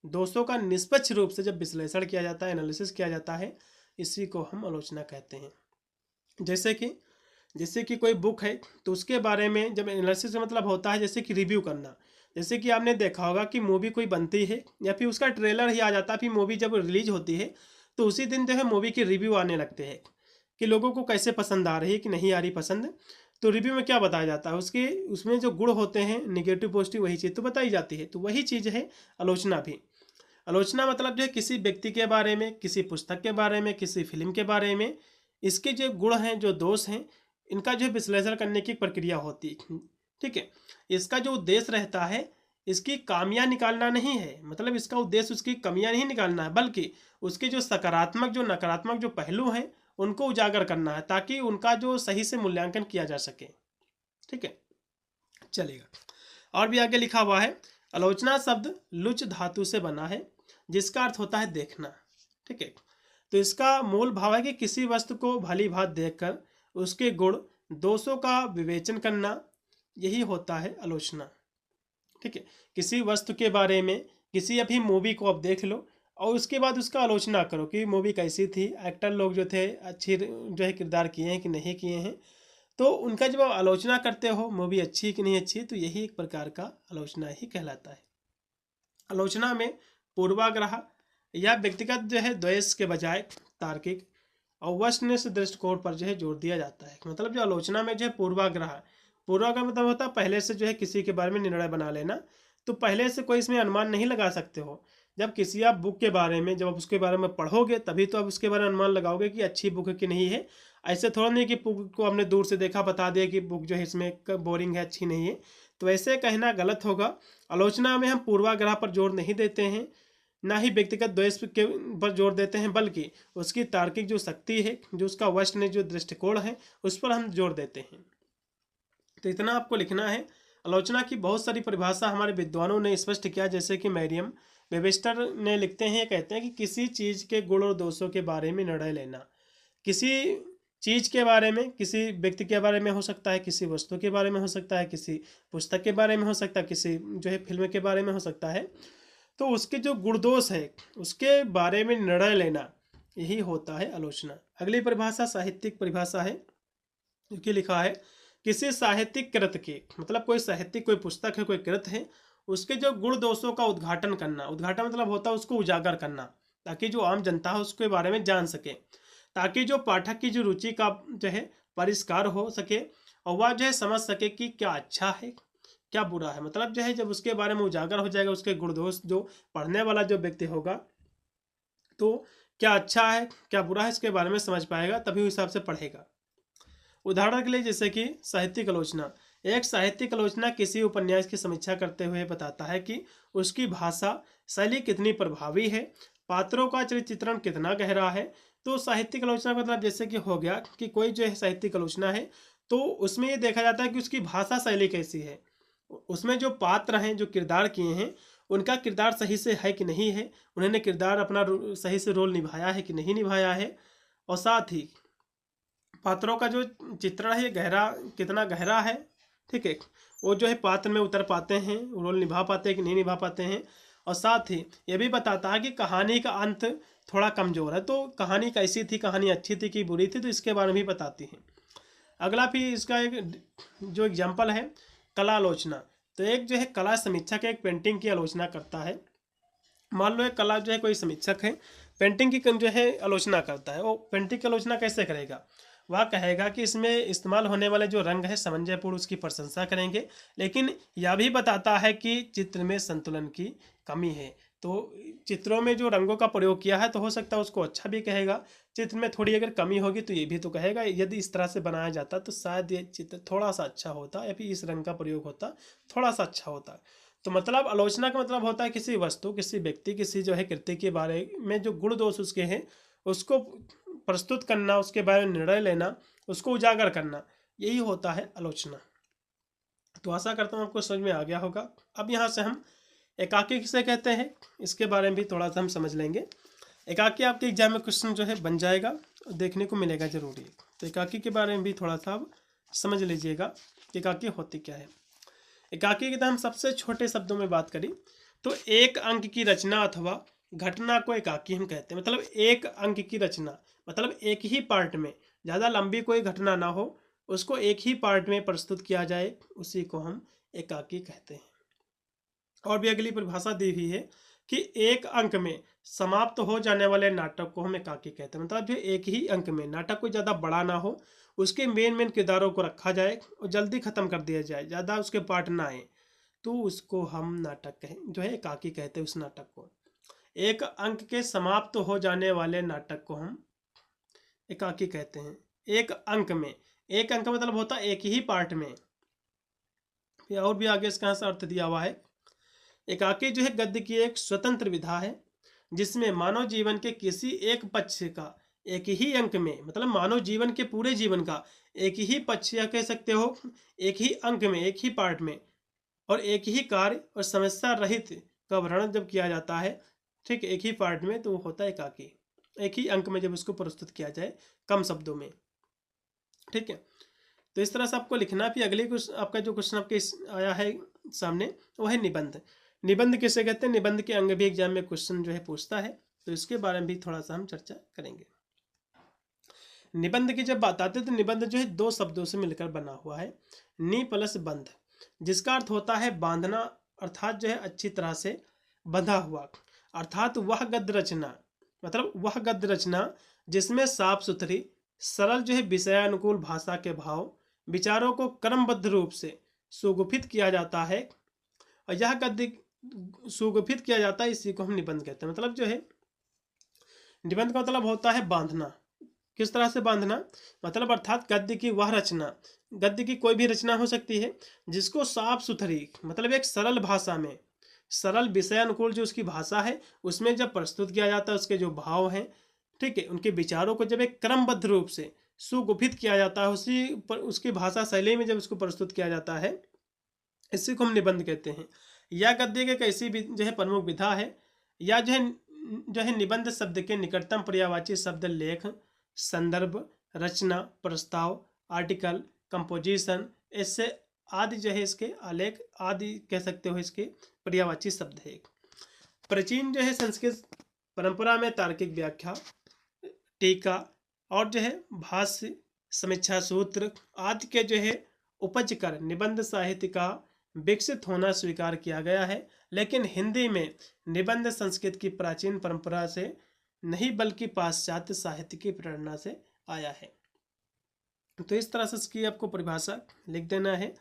दोषों का निष्पक्ष रूप से जब विश्लेषण किया जाता है, एनालिसिस किया जाता है, इसी को हम आलोचना कहते हैं। जैसे कि कोई बुक है तो उसके बारे में जब एनालिसिस का मतलब होता है जैसे कि रिव्यू करना। जैसे कि आपने देखा होगा कि मूवी कोई बनती है या फिर उसका ट्रेलर ही आ जाता है, फिर मूवी जब रिलीज होती है तो उसी दिन जो है मूवी के रिव्यू आने लगते हैं कि लोगों को कैसे पसंद आ रही है कि नहीं आ रही पसंद। तो रिव्यू में क्या बताया जाता है, उसमें जो गुण होते हैं निगेटिव पॉजिटिव, वही चीज़ तो बताई जाती है। तो वही चीज़ है आलोचना भी। आलोचना मतलब जो है किसी व्यक्ति के बारे में, किसी पुस्तक के बारे में, किसी फिल्म के बारे में, इसके जो गुण हैं, जो दोष हैं, इनका जो विश्लेषण करने की प्रक्रिया होती है। ठीक है, इसका जो उद्देश्य रहता है इसकी खामियां निकालना नहीं है। मतलब इसका उद्देश्य उसकी कमियां नहीं निकालना है, बल्कि उसके जो सकारात्मक जो नकारात्मक जो पहलू हैं उनको उजागर करना है, ताकि उनका जो सही से मूल्यांकन किया जा सके। ठीक है, चलेगा। और भी आगे लिखा हुआ है, आलोचना शब्द लुच धातु से बना है जिसका अर्थ होता है देखना। ठीक है, तो इसका मूल भाव है कि किसी वस्तु को भली भांत देखकर उसके गुण दोषों का विवेचन करना, यही होता है आलोचना। ठीक है, किसी वस्तु के बारे में, किसी अभी मूवी को आप देख लो और उसके बाद उसका आलोचना करो कि मूवी कैसी थी, एक्टर लोग जो थे अच्छी जो है किरदार किए हैं कि नहीं किए हैं, तो उनका जब आप आलोचना करते हो मूवी अच्छी कि नहीं अच्छी, तो यही एक प्रकार का आलोचना ही कहलाता है। आलोचना में पूर्वाग्रह या व्यक्तिगत जो है द्वेष के बजाय तार्किक और वस्तुनिष्ठ दृष्टिकोण पर जो है जोर दिया जाता है। मतलब जो आलोचना में जो है पूर्वाग्रह मतलब होता है पहले से जो है किसी के बारे में निर्णय बना लेना। तो पहले से कोई इसमें अनुमान नहीं लगा सकते हो। जब किसी आप बुक के बारे में, जब आप उसके बारे में पढ़ोगे तभी तो आप उसके बारे में अनुमान लगाओगे कि अच्छी बुक है कि नहीं है। ऐसे थोड़ा नहीं कि बुक को हमने दूर से देखा बता दिया कि बुक जो है इसमें बोरिंग है, अच्छी नहीं है, तो ऐसे कहना गलत होगा। आलोचना में हम पूर्वाग्रह पर जोर नहीं देते हैं, ना ही व्यक्तिगत द्वेष के पर जोर देते हैं, बल्कि उसकी तार्किक जो शक्ति है, जो उसका वैष्णव जो दृष्टिकोण है, उस पर हम जोर देते हैं। तो इतना आपको लिखना है। आलोचना की बहुत सारी परिभाषा हमारे विद्वानों ने स्पष्ट किया, जैसे कि मैरियम वेबस्टर ने लिखते हैं, कहते हैं कि किसी चीज़ के गुण और दोषों के बारे में निर्णय लेना। किसी चीज़ के बारे में, किसी व्यक्ति के बारे में हो सकता है, किसी वस्तु के बारे में हो सकता है, किसी पुस्तक के बारे में हो सकता है, किसी जो है फिल्म के बारे में हो सकता है, तो उसके जो गुण दोष है उसके बारे में निर्णय लेना, यही होता है आलोचना। अगली परिभाषा साहित्यिक परिभाषा है, जो लिखा है किसी साहित्यिक कृत के, मतलब कोई साहित्यिक कोई पुस्तक है, कोई कृत है, उसके जो गुण दोषों का उद्घाटन करना। उद्घाटन मतलब होता है उसको उजागर करना, ताकि जो आम जनता है उसके बारे में जान सके, ताकि जो पाठक की जो रुचि का जो है परिष्कार हो सके, और वह जो है समझ सके कि क्या अच्छा है क्या बुरा है। मतलब जो है जब उसके बारे में उजागर हो जाएगा, उसके गुण दोष जो पढ़ने वाला जो व्यक्ति होगा, तो क्या अच्छा है क्या बुरा है इसके बारे में समझ पाएगा, तभी उस हिसाब से पढ़ेगा। उदाहरण के लिए जैसे कि साहित्यिक आलोचना। एक साहित्यिक आलोचना किसी उपन्यास की समीक्षा करते हुए बताता है कि उसकी भाषा शैली कितनी प्रभावी है, पात्रों का चरित्र चित्रण कितना गहरा है। तो साहित्यिक आलोचना का मतलब जैसे कि हो गया कि कोई जो है साहित्यिक आलोचना है, तो उसमें ये देखा जाता है कि उसकी भाषा शैली कैसी है, उसमें जो पात्र हैं, जो किरदार किए हैं, उनका किरदार सही से है कि नहीं है, उन्होंने किरदार अपना सही से रोल निभाया है कि नहीं निभाया है, और साथ ही पात्रों का जो चित्रण है गहरा कितना गहरा है, ठीक है, वो जो है पात्र में उतर पाते हैं, रोल निभा पाते हैं कि नहीं निभा पाते हैं। और साथ ही ये भी बताता है कि कहानी का अंत थोड़ा कमज़ोर है, तो कहानी कैसी थी, कहानी अच्छी थी कि बुरी थी, तो इसके बारे में भी बताती है। अगला भी इसका एक जो एग्जाम्पल है कला आलोचना। तो एक जो है कला समीक्षक एक पेंटिंग की आलोचना करता है। मान लो एक कला जो है कोई समीक्षक है पेंटिंग की जो है आलोचना करता है, वो पेंटिंग की आलोचना कैसे करेगा, वह कहेगा कि इसमें इस्तेमाल होने वाले जो रंग है समंजयपूर्ण उसकी प्रशंसा करेंगे, लेकिन यह भी बताता है कि चित्र में संतुलन की कमी है। तो चित्रों में जो रंगों का प्रयोग किया है तो हो सकता है उसको अच्छा भी कहेगा, चित्र में थोड़ी अगर कमी होगी तो ये भी तो कहेगा यदि इस तरह से बनाया जाता तो शायद ये चित्र थोड़ा सा अच्छा होता, या फिर इस रंग का प्रयोग होता थोड़ा सा अच्छा होता। तो मतलब आलोचना का मतलब होता है किसी वस्तु, किसी व्यक्ति, किसी जो है कृति के बारे में जो गुण दोष उसके हैं उसको प्रस्तुत करना, उसके बारे में निर्णय लेना, उसको उजागर करना, यही होता है आलोचना। तो आशा करता हूँ आपको समझ में आ गया होगा। अब यहाँ से हम एकाकी किसे कहते हैं इसके बारे में भी थोड़ा सा हम समझ लेंगे। एकाकी आपके एग्जाम में क्वेश्चन जो है बन जाएगा, देखने को मिलेगा जरूरी। तो एकाकी के बारे में भी थोड़ा सा आप समझ लीजिएगा एकाकी होती क्या है। एकाकी की तो हम सबसे छोटे शब्दों में बात करें तो एक अंक की रचना अथवा घटना को एकाकी हम कहते हैं। मतलब एक अंक की रचना मतलब एक ही पार्ट में, ज़्यादा लंबी कोई घटना ना हो, उसको एक ही पार्ट में प्रस्तुत किया जाए, उसी को हम एकाकी कहते हैं। और भी अगली परिभाषा दी हुई है कि एक अंक में समाप्त हो जाने वाले नाटक को हम एकाकी कहते हैं। मतलब जो एक ही अंक में नाटक कोई ज़्यादा बड़ा ना हो, उसके मेन किरदारों को रखा जाए और जल्दी ख़त्म कर दिया जाए, ज़्यादा उसके पार्ट ना आए, तो उसको हम नाटक कहें जो है एकाकी कहते हैं। उस नाटक को एक अंक के समाप्त हो जाने वाले नाटक को हम एकाकी कहते हैं। एक अंक में, एक अंक मतलब होता है एक ही पार्ट में। और भी आगे इसका अर्थ दिया हुआ है। एकाकी जो है गद्य की एक स्वतंत्र विधा है जिसमें मानव जीवन के किसी एक पक्ष का एक ही अंक में, मतलब मानव जीवन के पूरे जीवन का एक ही पक्ष या कह सकते हो एक ही अंक में, एक ही पार्ट में, और एक ही कार्य और समस्या रहित का वर्णन जब किया जाता है, ठीक, एक ही पार्ट में, तो वो होता है एकाकी। एक ही अंक में जब उसको प्रस्तुत किया जाए कम शब्दों में, ठीक है। तो इस तरह से आपको लिखना भी। अगले कुछ आपका जो क्वेश्चन आपके आया है सामने वो है निबंध। निबंध किसे कहते हैं? निबंध के अंग भी एग्जाम में क्वेश्चन जो है पूछता है, तो इसके बारे में भी थोड़ा सा हम चर्चा करेंगे। निबंध की जब बात आती है तो निबंध जो है दो शब्दों से मिलकर बना हुआ है, नि प्लस बंध, जिसका अर्थ होता है बांधना, अर्थात जो है अच्छी तरह से बंधा हुआ, अर्थात वह गद्य रचना, मतलब वह गद्य रचना जिसमें साफ सुथरी सरल जो है विषयानुकूल भाषा के भाव विचारों को क्रमबद्ध रूप से सुगुफित किया जाता है, और यह गद्य सुगुफित किया जाता है, इसी को हम निबंध कहते हैं। मतलब जो है निबंध का मतलब होता है बांधना। किस तरह से बांधना? मतलब अर्थात गद्य की वह रचना, गद्य की कोई भी रचना हो सकती है जिसको साफ सुथरी, मतलब एक सरल भाषा में सरल विषय अनुकूल जो उसकी भाषा है उसमें जब प्रस्तुत किया जाता है, उसके जो भाव हैं, ठीक है, उनके विचारों को जब एक क्रमबद्ध रूप से सुगुफित किया जाता है, उसकी भाषा शैली में जब उसको प्रस्तुत किया जाता है, इसी को हम निबंध कहते हैं। या गद्य की एक ऐसी जो है प्रमुख विधा है, या जो है निबंध शब्द के निकटतम पर्यायवाची शब्द लेख, संदर्भ, रचना, प्रस्ताव, आर्टिकल, कंपोजिशन, ऐसे आदि जो है इसके आलेख आदि कह सकते हो इसके पर्यायवाची शब्द है। प्राचीन जो है संस्कृत परंपरा में तार्किक व्याख्या, टीका और जो है भाष्य, समीक्षा सूत्र आदि के जो है उपज कर निबंध साहित्य का विकसित होना स्वीकार किया गया है। लेकिन हिंदी में निबंध संस्कृत की प्राचीन परंपरा से नहीं बल्कि पाश्चात्य साहित्य की प्रेरणा से आया है। तो इस तरह से इसकी आपको परिभाषा लिख देना है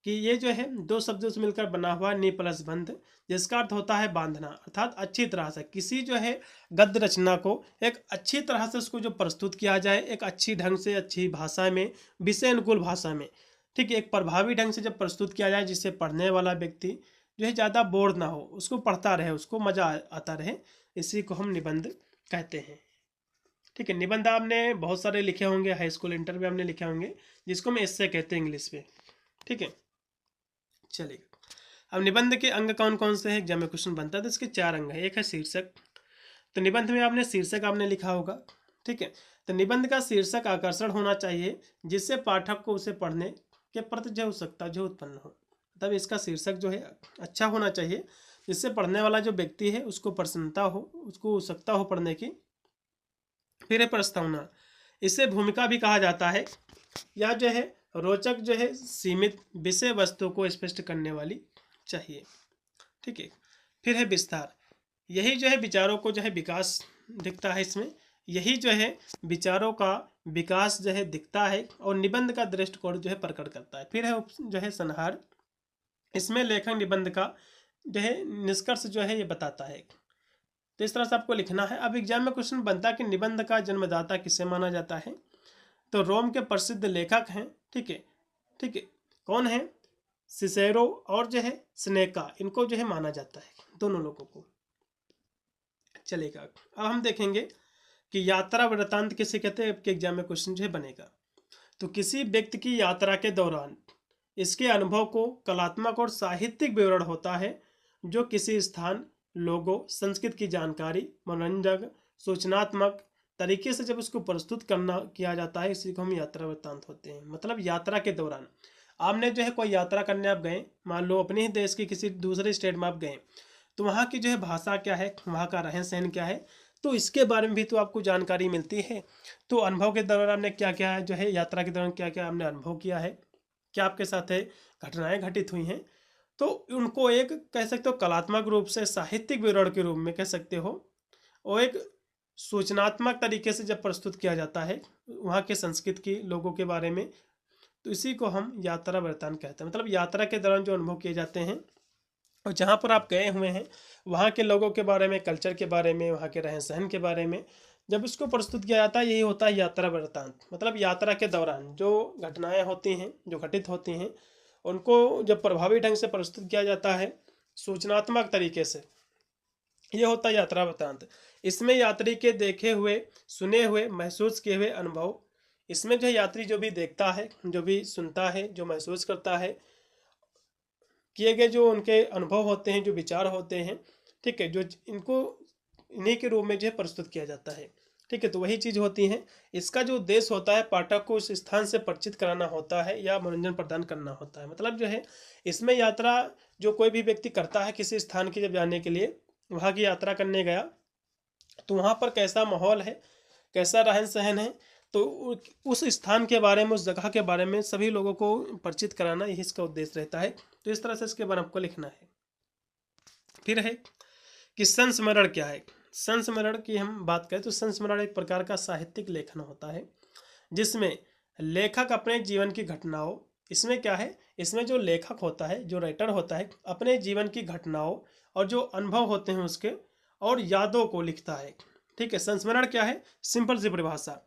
कि ये जो है दो शब्दों से मिलकर बना हुआ नि प्लस बंध, जिसका अर्थ होता है बांधना, अर्थात अच्छी तरह से किसी जो है गद्य रचना को एक अच्छी तरह से उसको जो प्रस्तुत किया जाए, एक अच्छी ढंग से, अच्छी भाषा में, विषय अनुकूल भाषा में, ठीक है, एक प्रभावी ढंग से जब प्रस्तुत किया जाए जिससे पढ़ने वाला व्यक्ति जो है ज़्यादा बोर ना हो, उसको पढ़ता रहे, उसको मज़ा आता रहे, इसी को हम निबंध कहते हैं। ठीक है, निबंध आपने बहुत सारे लिखे होंगे, हाई स्कूल इंटर में आपने लिखे होंगे, जिसको हम एस्से कहते हैं इंग्लिश में। ठीक है, चलिए अब निबंध के अंग कौन कौन से हैं, एग्जाम में क्वेश्चन बनता है तो इसके 4 अंग हैं। एक है शीर्षक, तो निबंध में आपने शीर्षक आपने लिखा होगा। ठीक है, तो निबंध का शीर्षक आकर्षण होना चाहिए जिससे पाठक को उसे पढ़ने के प्रति जो उत्सुकता जो उत्पन्न हो। तब इसका शीर्षक जो है अच्छा होना चाहिए जिससे पढ़ने वाला जो व्यक्ति है उसको प्रसन्नता हो, उसको उत्सुकता हो पढ़ने की। फिर है प्रस्तावना, इसे भूमिका भी कहा जाता है, या जो है रोचक जो है सीमित विषय वस्तु को स्पष्ट करने वाली चाहिए। ठीक है, फिर है विस्तार, यही जो है विचारों को जो है विकास दिखता है इसमें, यही जो है विचारों का विकास जो है दिखता है और निबंध का दृष्टिकोण जो है प्रकट करता है। फिर है जो है संहार, इसमें लेखक निबंध का जो है निष्कर्ष जो है ये बताता है। तो इस तरह से आपको लिखना है। अब एग्जाम में क्वेश्चन बनता है कि निबंध का जन्मदाता किसे माना जाता है, तो रोम के प्रसिद्ध लेखक हैं। ठीक है, ठीक है, कौन है, सिसेरो और जो है सेनेका, इनको जो है माना जाता है, दोनों लोगों को। चलेगा, अब हम देखेंगे कि यात्रा वृत्तांत किसे कहते हैं, आपके एग्जाम में क्वेश्चन जो है बनेगा। तो किसी व्यक्ति की यात्रा के दौरान इसके अनुभव को कलात्मक और साहित्यिक विवरण होता है जो किसी स्थान, लोगों, संस्कृति की जानकारी, मनोरंजक, सूचनात्मक तरीके से जब उसको प्रस्तुत करना किया जाता है, इसी को हम यात्रा वृत्तांत होते हैं। मतलब यात्रा के दौरान आपने जो है कोई यात्रा करने आप गए, मान लो अपने ही देश के किसी दूसरे स्टेट में आप गए, तो वहाँ की जो है भाषा क्या है, वहाँ का रहन सहन क्या है, तो इसके बारे में भी तो आपको जानकारी मिलती है। तो अनुभव के दौरान आपने क्या क्या जो है, यात्रा के दौरान क्या क्या आपने अनुभव किया है, क्या आपके साथ है घटनाएं घटित हुई हैं, तो उनको एक कह सकते हो कलात्मक रूप से साहित्यिक विवरण के रूप में कह सकते हो, और एक सूचनात्मक तरीके से जब प्रस्तुत किया जाता है वहाँ के संस्कृति के लोगों के बारे में, तो इसी को हम यात्रा वृत्तांत कहते हैं। मतलब यात्रा के दौरान जो अनुभव किए जाते हैं और जहाँ पर आप गए हुए हैं वहाँ के लोगों के बारे में, कल्चर के बारे में, वहाँ के रहन सहन के बारे में जब इसको प्रस्तुत किया जाता है, यही होता है यात्रा वृत्तांत। मतलब यात्रा के दौरान जो घटनाएं होती हैं, जो घटित होती हैं, उनको जब प्रभावी ढंग से प्रस्तुत किया जाता है सूचनात्मक तरीके से, ये होता है यात्रा वृत्तांत। इसमें यात्री के देखे हुए, सुने हुए, महसूस किए हुए अनुभव, इसमें जो यात्री जो भी देखता है, जो भी सुनता है, जो महसूस करता है, किए गए जो उनके अनुभव होते हैं, जो विचार होते हैं, ठीक है, जो इनको इन्हीं के रूप में जो है प्रस्तुत किया जाता है। ठीक है, तो वही चीज़ होती है। इसका जो उद्देश्य होता है पाठक को उस स्थान से परिचित कराना होता है या मनोरंजन प्रदान करना होता है। मतलब जो है इसमें यात्रा जो कोई भी व्यक्ति करता है किसी स्थान की जब जाने के लिए, वहाँ की यात्रा करने गया, तो वहाँ पर कैसा माहौल है, कैसा रहन सहन है, तो उस स्थान के बारे में, उस जगह के बारे में सभी लोगों को परिचित कराना, यही इसका उद्देश्य रहता है। तो इस तरह से इसके बारे में आपको लिखना है। फिर है कि संस्मरण क्या है। संस्मरण की हम बात करें तो संस्मरण एक प्रकार का साहित्यिक लेखन होता है जिसमें लेखक अपने जीवन की घटनाओं, इसमें क्या है, इसमें जो लेखक होता है, जो राइटर होता है, अपने जीवन की घटनाओं और जो अनुभव होते हैं उसके और यादों को लिखता है। ठीक है, संस्मरण क्या है, सिंपल सी परिभाषा,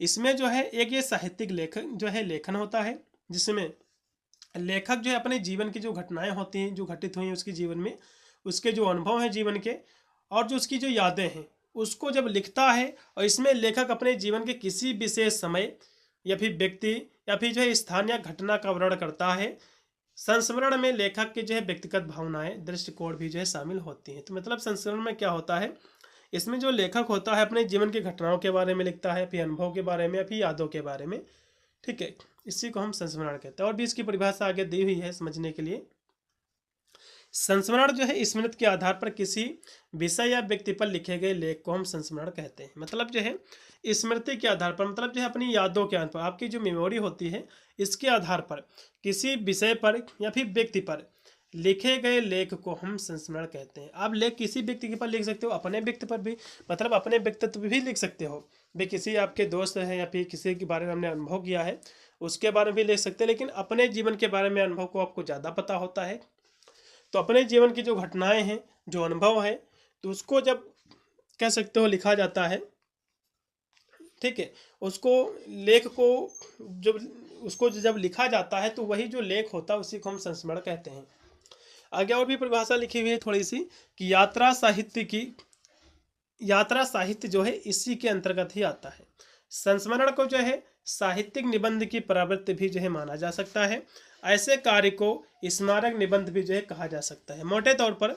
इसमें जो है एक ये साहित्यिक लेखन जो है लेखन होता है जिसमें लेखक जो है अपने जीवन की जो घटनाएं होती हैं, जो घटित हुई हैं उसके जीवन में, उसके जो अनुभव हैं जीवन के और जो उसकी जो यादें हैं उसको जब लिखता है, और इसमें लेखक अपने जीवन के किसी विशेष समय या फिर व्यक्ति या फिर जो है स्थान या घटना का वर्णन करता है। संस्मरण में लेखक की जो है व्यक्तिगत भावनाएं, दृष्टिकोण भी जो है शामिल होती हैं। तो मतलब संस्मरण में क्या होता है, इसमें जो लेखक होता है अपने जीवन की घटनाओं के बारे में लिखता है, फिर अनुभव के बारे में या फिर यादों के बारे में। ठीक है, इसी को हम संस्मरण कहते हैं। और भी इसकी परिभाषा आगे दी हुई है समझने के लिए। संस्मरण जो है स्मृति के आधार पर किसी विषय या व्यक्ति पर लिखे गए लेख को हम संस्मरण कहते हैं। मतलब जो है स्मृति के आधार पर, मतलब जो है अपनी यादों के आधार पर, आपकी जो मेमोरी होती है इसके आधार पर किसी विषय पर या फिर व्यक्ति पर लिखे गए लेख को हम संस्मरण कहते हैं। आप लेख किसी व्यक्ति के पर लिख सकते हो, अपने व्यक्ति पर भी, मतलब अपने व्यक्तित्व भी लिख सकते हो भाई, किसी आपके दोस्त हैं या फिर किसी के बारे में हमने अनुभव किया है उसके बारे में भी लिख सकते हैं। लेकिन अपने जीवन के बारे में अनुभव को आपको ज़्यादा पता होता है, तो अपने जीवन की जो घटनाएं हैं, जो अनुभव है, तो उसको जब कह सकते हो लिखा जाता है, ठीक है, उसको लेख को जब लिखा जाता है तो वही जो लेख होता है उसी को हम संस्मरण कहते हैं। आगे और भी परिभाषा लिखी हुई है थोड़ी सी कि यात्रा साहित्य जो है इसी के अंतर्गत ही आता है। संस्मरण को जो है साहित्यिक निबंध की प्रवृत्ति भी जो है माना जा सकता है। ऐसे कार्य को स्मारक निबंध भी जो है कहा जा सकता है। मोटे तौर पर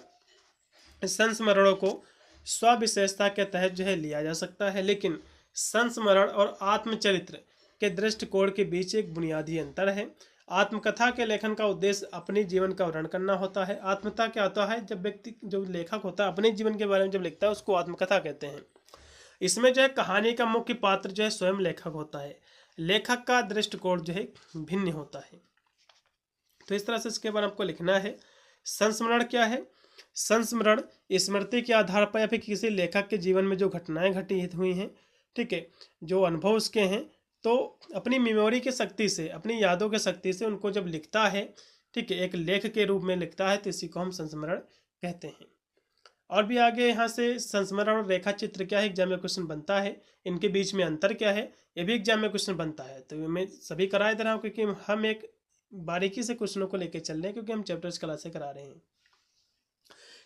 संस्मरणों को स्वविशेषता के तहत जो है लिया जा सकता है, लेकिन संस्मरण और आत्मचरित्र के दृष्टिकोण के बीच एक बुनियादी अंतर है। आत्मकथा के लेखन का उद्देश्य अपने जीवन का वर्णन करना होता है। आत्मकथा क्या होता है, जब व्यक्ति जो लेखक होता है अपने जीवन के बारे में जब लिखता है उसको आत्मकथा कहते हैं। इसमें जो है कहानी का मुख्य पात्र जो है स्वयं लेखक होता है, लेखक का दृष्टिकोण जो है भिन्न होता है। तो इस तरह से इसके बारे में आपको लिखना है। संस्मरण क्या है, संस्मरण स्मृति के आधार पर या फिर किसी लेखक के जीवन में जो घटनाएं घटित हुई हैं, ठीक है, जो अनुभव उसके हैं, तो अपनी मेमोरी की शक्ति से, अपनी यादों की शक्ति से उनको जब लिखता है, ठीक है, एक लेख के रूप में लिखता है, तो इसी को हम संस्मरण कहते हैं। और भी आगे यहाँ से संस्मरण और रेखा चित्र क्या है, एग्जाम में क्वेश्चन बनता है, इनके बीच में अंतर क्या है, ये भी एग्जाम में क्वेश्चन बनता है। तो मैं सभी करा दे रहा हूँ क्योंकि हम एक बारीकी से क्वेश्चनों को लेकर चल रहे हैं, क्योंकि हम चैप्टर्स क्लासें करा रहे हैं।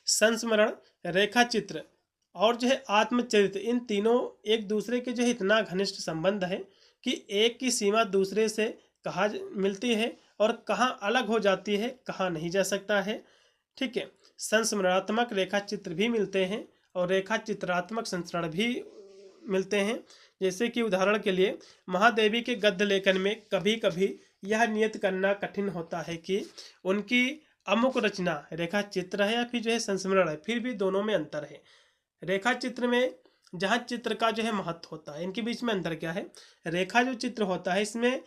संस्मरण, रेखा चित्र और जो है आत्मचरित्र, इन तीनों एक दूसरे के जो है इतना घनिष्ठ संबंध है कि एक की सीमा दूसरे से कहाँ मिलती है और कहाँ अलग हो जाती है, कहाँ नहीं जा सकता है। ठीक है, संस्मरणात्मक रेखा चित्र भी मिलते हैं और रेखा चित्रात्मक संस्मरण भी मिलते हैं। जैसे कि उदाहरण के लिए महादेवी के गद्य लेखन में कभी कभी यह नियत करना कठिन होता है कि उनकी अमुक रचना रेखा चित्र है या फिर जो है संस्मरण है, फिर भी दोनों में अंतर है। रेखा चित्र में जहाँ चित्र का जो है महत्व होता है, इनके बीच में अंतर क्या है, रेखा जो चित्र होता है इसमें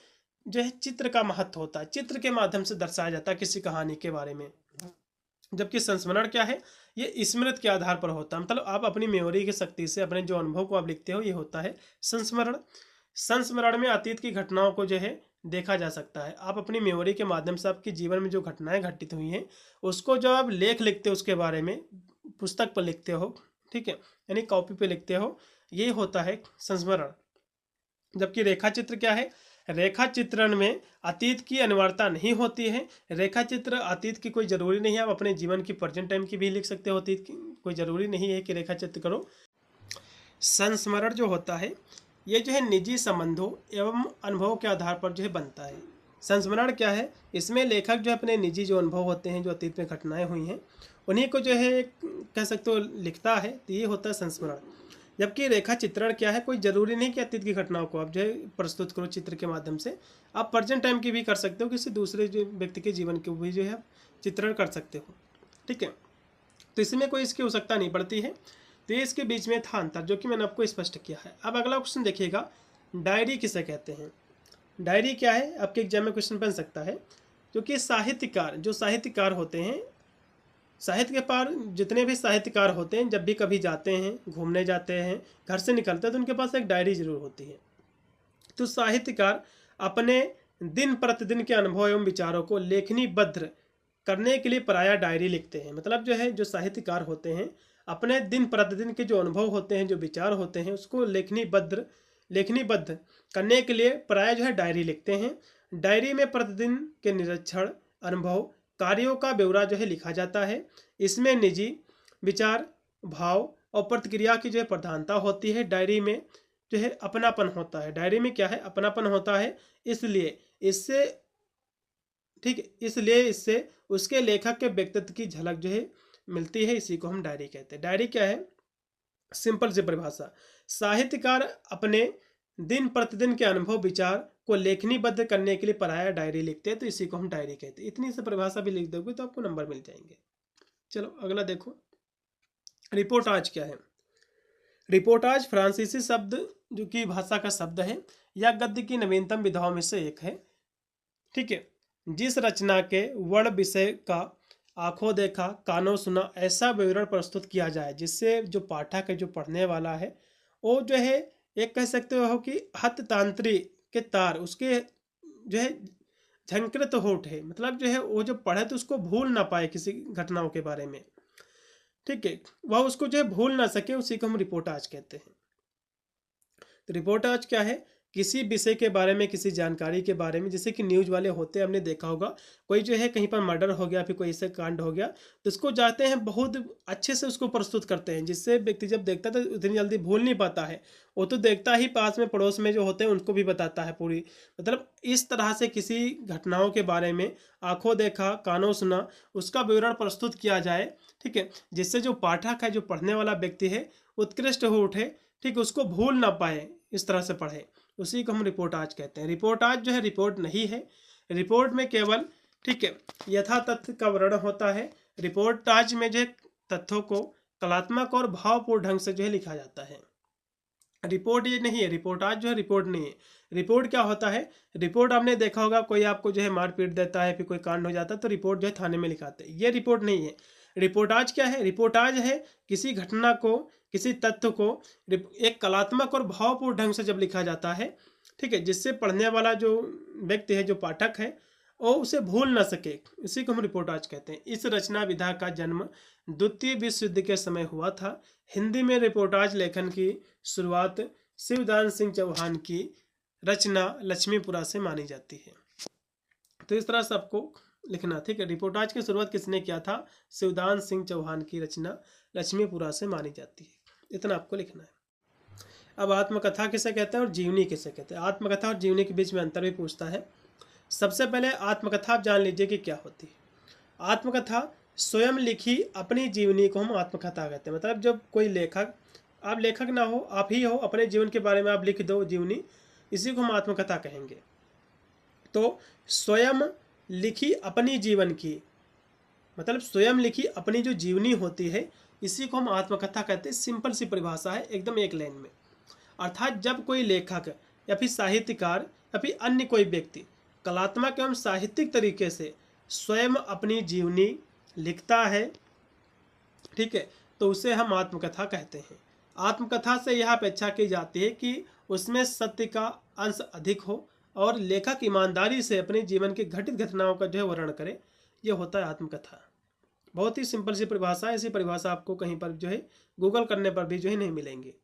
जो है चित्र का महत्व होता है, चित्र के माध्यम से दर्शाया जाता है किसी कहानी के बारे में। जबकि संस्मरण क्या है, ये स्मृति के आधार पर होता है, मतलब आप अपनी मेमोरी की शक्ति से अपने जो अनुभव को आप लिखते हो, ये होता है संस्मरण। संस्मरण में अतीत की घटनाओं को जो है देखा जा सकता है। आप अपनी मेमोरी के माध्यम से आपके जीवन में जो घटनाएं घटित हुई हैं उसको जो आप लेख लिखते हो उसके बारे में, पुस्तक पर लिखते हो, ठीक है, यानी कॉपी पे लिखते हो, ये होता है संस्मरण। जबकि रेखा चित्र क्या है, रेखा चित्रण में अतीत की अनिवार्यता नहीं होती है। रेखा चित्र अतीत की कोई ज़रूरी नहीं है, आप अपने जीवन की प्रेजेंट टाइम की भी लिख सकते हो, अतीत की कोई ज़रूरी नहीं है कि रेखा चित्र करो। संस्मरण जो होता है ये जो है निजी संबंधों एवं अनुभवों के आधार पर जो है बनता है। संस्मरण क्या है, इसमें लेखक जो है अपने निजी जो अनुभव होते हैं, जो अतीत में घटनाएं हुई हैं, उन्हीं को जो है कह सकते हो लिखता है, तो ये होता है संस्मरण। जबकि रेखा चित्रण क्या है, कोई ज़रूरी नहीं कि अतीत की घटनाओं को आप जो है प्रस्तुत करो चित्र के माध्यम से, आप प्रेजेंट टाइम की भी कर सकते हो, किसी दूसरे जो व्यक्ति के जीवन के भी जो है चित्रण कर सकते हो। ठीक है, तो इसमें कोई इसकी आवश्यकता नहीं पड़ती है। तो ये इसके बीच में था अंतर, जो कि मैंने आपको स्पष्ट किया है। अब अगला क्वेश्चन देखिएगा, डायरी किसे कहते हैं। डायरी क्या है, आपके एग्जाम में क्वेश्चन बन सकता है, क्योंकि साहित्यकार होते हैं, साहित्य के पार जितने भी साहित्यकार होते हैं, जब भी कभी जाते हैं, घूमने जाते हैं, घर से निकलते हैं, तो उनके पास एक डायरी जरूर होती है। तो साहित्यकार अपने दिन प्रतिदिन के अनुभव एवं विचारों को लेखनीबद्ध करने के लिए प्रायः डायरी लिखते हैं। मतलब जो है, जो साहित्यकार होते हैं अपने दिन प्रतिदिन के जो अनुभव होते हैं, जो विचार होते हैं, उसको लेखनीबद्ध करने के लिए प्रायः जो है डायरी लिखते हैं। डायरी में प्रतिदिन के निरीक्षण, अनुभव, कार्यों का ब्यौरा जो है लिखा जाता है। इसमें निजी विचार, भाव और प्रतिक्रिया की जो है प्रधानता होती है। डायरी में जो है अपनापन होता है। डायरी में क्या है, अपनापन होता है। इसलिए इससे ठीक है, इसलिए इससे उसके लेखक के व्यक्तित्व की झलक जो है मिलती है। इसी को हम डायरी कहते हैं। डायरी क्या है, सिंपल सी परिभाषा, साहित्यकार अपने दिन प्रतिदिन के अनुभव विचार को लेखनीबद्ध करने के लिए पढ़ाया डायरी लिखते हैं, तो इसी को हम डायरी कहते हैं। इतनी सी परिभाषा भी लिख दोगे तो आपको नंबर मिल जाएंगे। चलो अगला देखो, रिपोर्टाज क्या है। रिपोर्टाज फ्रांसीसी शब्द जो कि भाषा का शब्द है या गद्य की नवीनतम विधाओं में से एक है। ठीक है, जिस रचना के वर्ण विषय का आंखों देखा कानों सुना ऐसा विवरण प्रस्तुत किया जाए जिससे जो पाठक है, जो पढ़ने वाला है, वो जो है एक कह सकते हो कि हथतांत्री के तार उसके जो है झंकृत हो उठे, मतलब जो है वो जो पढ़े तो उसको भूल ना पाए किसी घटनाओं के बारे में। ठीक है, वह उसको जो है भूल ना सके, उसी को हम रिपोर्टाज कहते हैं। तो रिपोर्टाज क्या है, किसी विषय के बारे में, किसी जानकारी के बारे में, जैसे कि न्यूज़ वाले होते हैं, हमने देखा होगा, कोई जो है कहीं पर मर्डर हो गया, फिर कोई ऐसे कांड हो गया, तो उसको जाते हैं बहुत अच्छे से उसको प्रस्तुत करते हैं, जिससे व्यक्ति जब देखता है तो उतनी जल्दी भूल नहीं पाता है। वो तो देखता ही, पास में पड़ोस में जो होते हैं उनको भी बताता है पूरी, मतलब इस तरह से किसी घटनाओं के बारे में आंखों देखा कानों सुना उसका विवरण प्रस्तुत किया जाए। ठीक है, जिससे जो पाठक है, जो पढ़ने वाला व्यक्ति है, उत्कृष्ट हो उठे। ठीक, उसको भूल ना पाए, इस तरह से पढ़े, उसी को हम रिपोर्टाज कहते हैं। रिपोर्टाज जो है रिपोर्ट नहीं है। रिपोर्ट में केवल ठीक है यथा तथ्य का वर्णन होता है। रिपोर्टाज में जो तथ्यों को कलात्मक और भावपूर्ण ढंग से जो है लिखा जाता है। रिपोर्ट ये नहीं है, रिपोर्टाज जो है रिपोर्ट नहीं है। रिपोर्ट क्या होता है, रिपोर्ट आपने देखा होगा, कोई आपको जो है मार पीट देता है, फिर कोई कांड हो जाता है तो रिपोर्ट जो है थाने में लिखाते हैं, ये रिपोर्ट नहीं है। रिपोर्टाज क्या है, रिपोर्टाज है किसी घटना को, किसी तथ्य को एक कलात्मक और भावपूर्ण ढंग से जब लिखा जाता है, ठीक है, जिससे पढ़ने वाला जो व्यक्ति है, जो पाठक है, वो उसे भूल ना सके, इसी को हम रिपोर्टाज कहते हैं। इस रचना विधा का जन्म द्वितीय विश्व युद्ध के समय हुआ था। हिंदी में रिपोर्टाज लेखन की शुरुआत शिवदान सिंह चौहान की रचना लक्ष्मीपुरा से मानी जाती है। तो इस तरह से आपको लिखना, ठीक है। रिपोर्टाज की शुरुआत किसने किया था, शिवदान सिंह चौहान की रचना लक्ष्मीपुरा से मानी जाती है, इतना आपको लिखना है। अब आत्मकथा किसे कहते हैं और जीवनी किसे कहते हैं। आत्मकथा और जीवनी के बीच में अंतर भी पूछता है। सबसे पहले आत्मकथा आप जान लीजिए कि क्या होती है। आत्मकथा स्वयं लिखी अपनी जीवनी को हम आत्मकथा कहते हैं। मतलब जब कोई लेखक, आप लेखक ना हो, आप ही हो, अपने जीवन के बारे में आप लिख दो जीवनी, इसी को हम आत्मकथा कहेंगे। तो स्वयं लिखी अपनी जीवन की, मतलब स्वयं लिखी अपनी जो जीवनी होती है, इसी को हम आत्मकथा कहते हैं। सिंपल सी परिभाषा है, एकदम एक लाइन में। अर्थात जब कोई लेखक या फिर साहित्यकार या फिर अन्य कोई व्यक्ति कलात्मक एवं साहित्यिक तरीके से स्वयं अपनी जीवनी लिखता है, ठीक है, तो उसे हम आत्मकथा कहते हैं। आत्मकथा से यह अपेक्षा की जाती है कि उसमें सत्य का अंश अधिक हो और लेखक ईमानदारी से अपने जीवन की घटित घटनाओं का जो है वर्णन करे, यह होता है आत्मकथा। बहुत ही सिंपल सी परिभाषा है। ऐसी परिभाषा आपको कहीं पर जो है गूगल करने पर भी जो है नहीं मिलेंगी।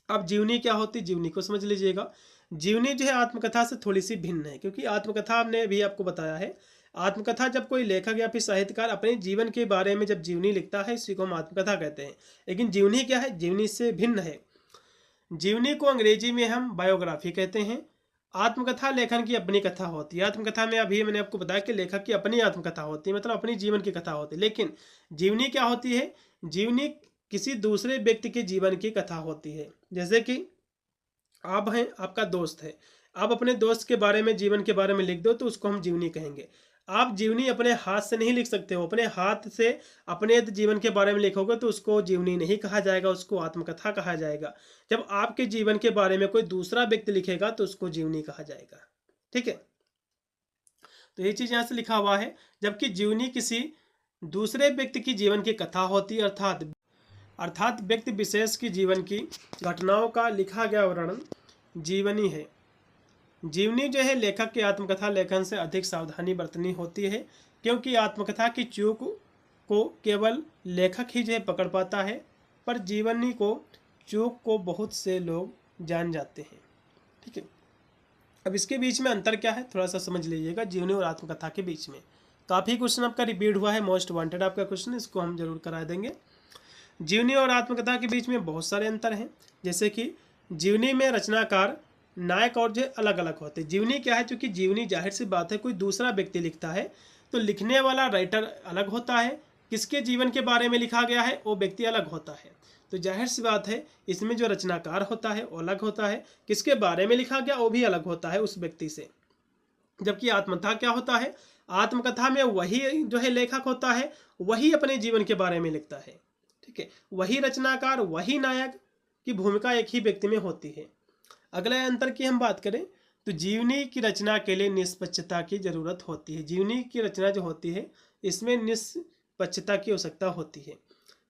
अब जीवनी क्या होती है, जीवनी को समझ लीजिएगा। जीवनी जो है आत्मकथा से थोड़ी सी भिन्न है, क्योंकि आत्मकथा हमने भी आपको बताया है, आत्मकथा जब कोई लेखक या फिर साहित्यकार अपने जीवन के बारे में जब जीवनी लिखता है, इसी को हम आत्मकथा कहते हैं। लेकिन जीवनी क्या है, जीवनी से भिन्न है। जीवनी को अंग्रेजी में हम बायोग्राफी कहते हैं। आत्मकथा लेखन की अपनी कथा होती है। आत्मकथा में अभी मैंने आपको बताया कि लेखक की अपनी आत्मकथा होती है, मतलब अपनी जीवन की कथा होती है। लेकिन जीवनी क्या होती है, जीवनी किसी दूसरे व्यक्ति के जीवन की कथा होती है। जैसे कि आप हैं, आपका दोस्त है, आप अपने दोस्त के बारे में, जीवन के बारे में लिख दो, तो उसको हम जीवनी कहेंगे। आप जीवनी अपने हाथ से नहीं लिख सकते हो, अपने हाथ से अपने जीवन के बारे में लिखोगे तो उसको जीवनी नहीं कहा जाएगा, उसको आत्मकथा कहा जाएगा। जब आपके जीवन के बारे में कोई दूसरा व्यक्ति लिखेगा तो उसको जीवनी कहा जाएगा, ठीक है। तो ये चीज यहाँ से लिखा हुआ है। जबकि जीवनी किसी दूसरे व्यक्ति की जीवन की कथा होती है, अर्थात व्यक्ति विशेष की जीवन की घटनाओं का लिखा गया वर्णन जीवनी है। जीवनी जो है लेखक के आत्मकथा लेखन से अधिक सावधानी बरतनी होती है, क्योंकि आत्मकथा की चूक को केवल लेखक ही जो है पकड़ पाता है, पर जीवनी को चूक को बहुत से लोग जान जाते हैं, ठीक है। अब इसके बीच में अंतर क्या है, थोड़ा सा समझ लीजिएगा जीवनी और आत्मकथा के बीच में। काफ़ी क्वेश्चन आपका रिपीट हुआ है, मोस्ट वांटेड आपका क्वेश्चन, इसको हम जरूर करा देंगे। जीवनी और आत्मकथा के बीच में बहुत सारे अंतर हैं, जैसे कि जीवनी में रचनाकार, नायक और जो अलग अलग होते हैं। जीवनी क्या है, चूंकि जीवनी जाहिर सी बात है कोई दूसरा व्यक्ति लिखता है, तो लिखने वाला राइटर अलग होता है, किसके जीवन के बारे में लिखा गया है वो व्यक्ति अलग होता है। तो जाहिर सी बात है इसमें जो रचनाकार होता है वो अलग होता है, किसके बारे में लिखा गया वो भी अलग होता है उस व्यक्ति से। जबकि आत्मकथा क्या होता है, आत्मकथा में वही जो है लेखक होता है, वही अपने जीवन के बारे में लिखता है, ठीक है। वही रचनाकार, वही नायक की भूमिका एक ही व्यक्ति में होती है। अगले अंतर की हम बात करें तो जीवनी की रचना के लिए निष्पक्षता की जरूरत होती है। जीवनी की रचना जो होती है इसमें निष्पक्षता की आवश्यकता होती है,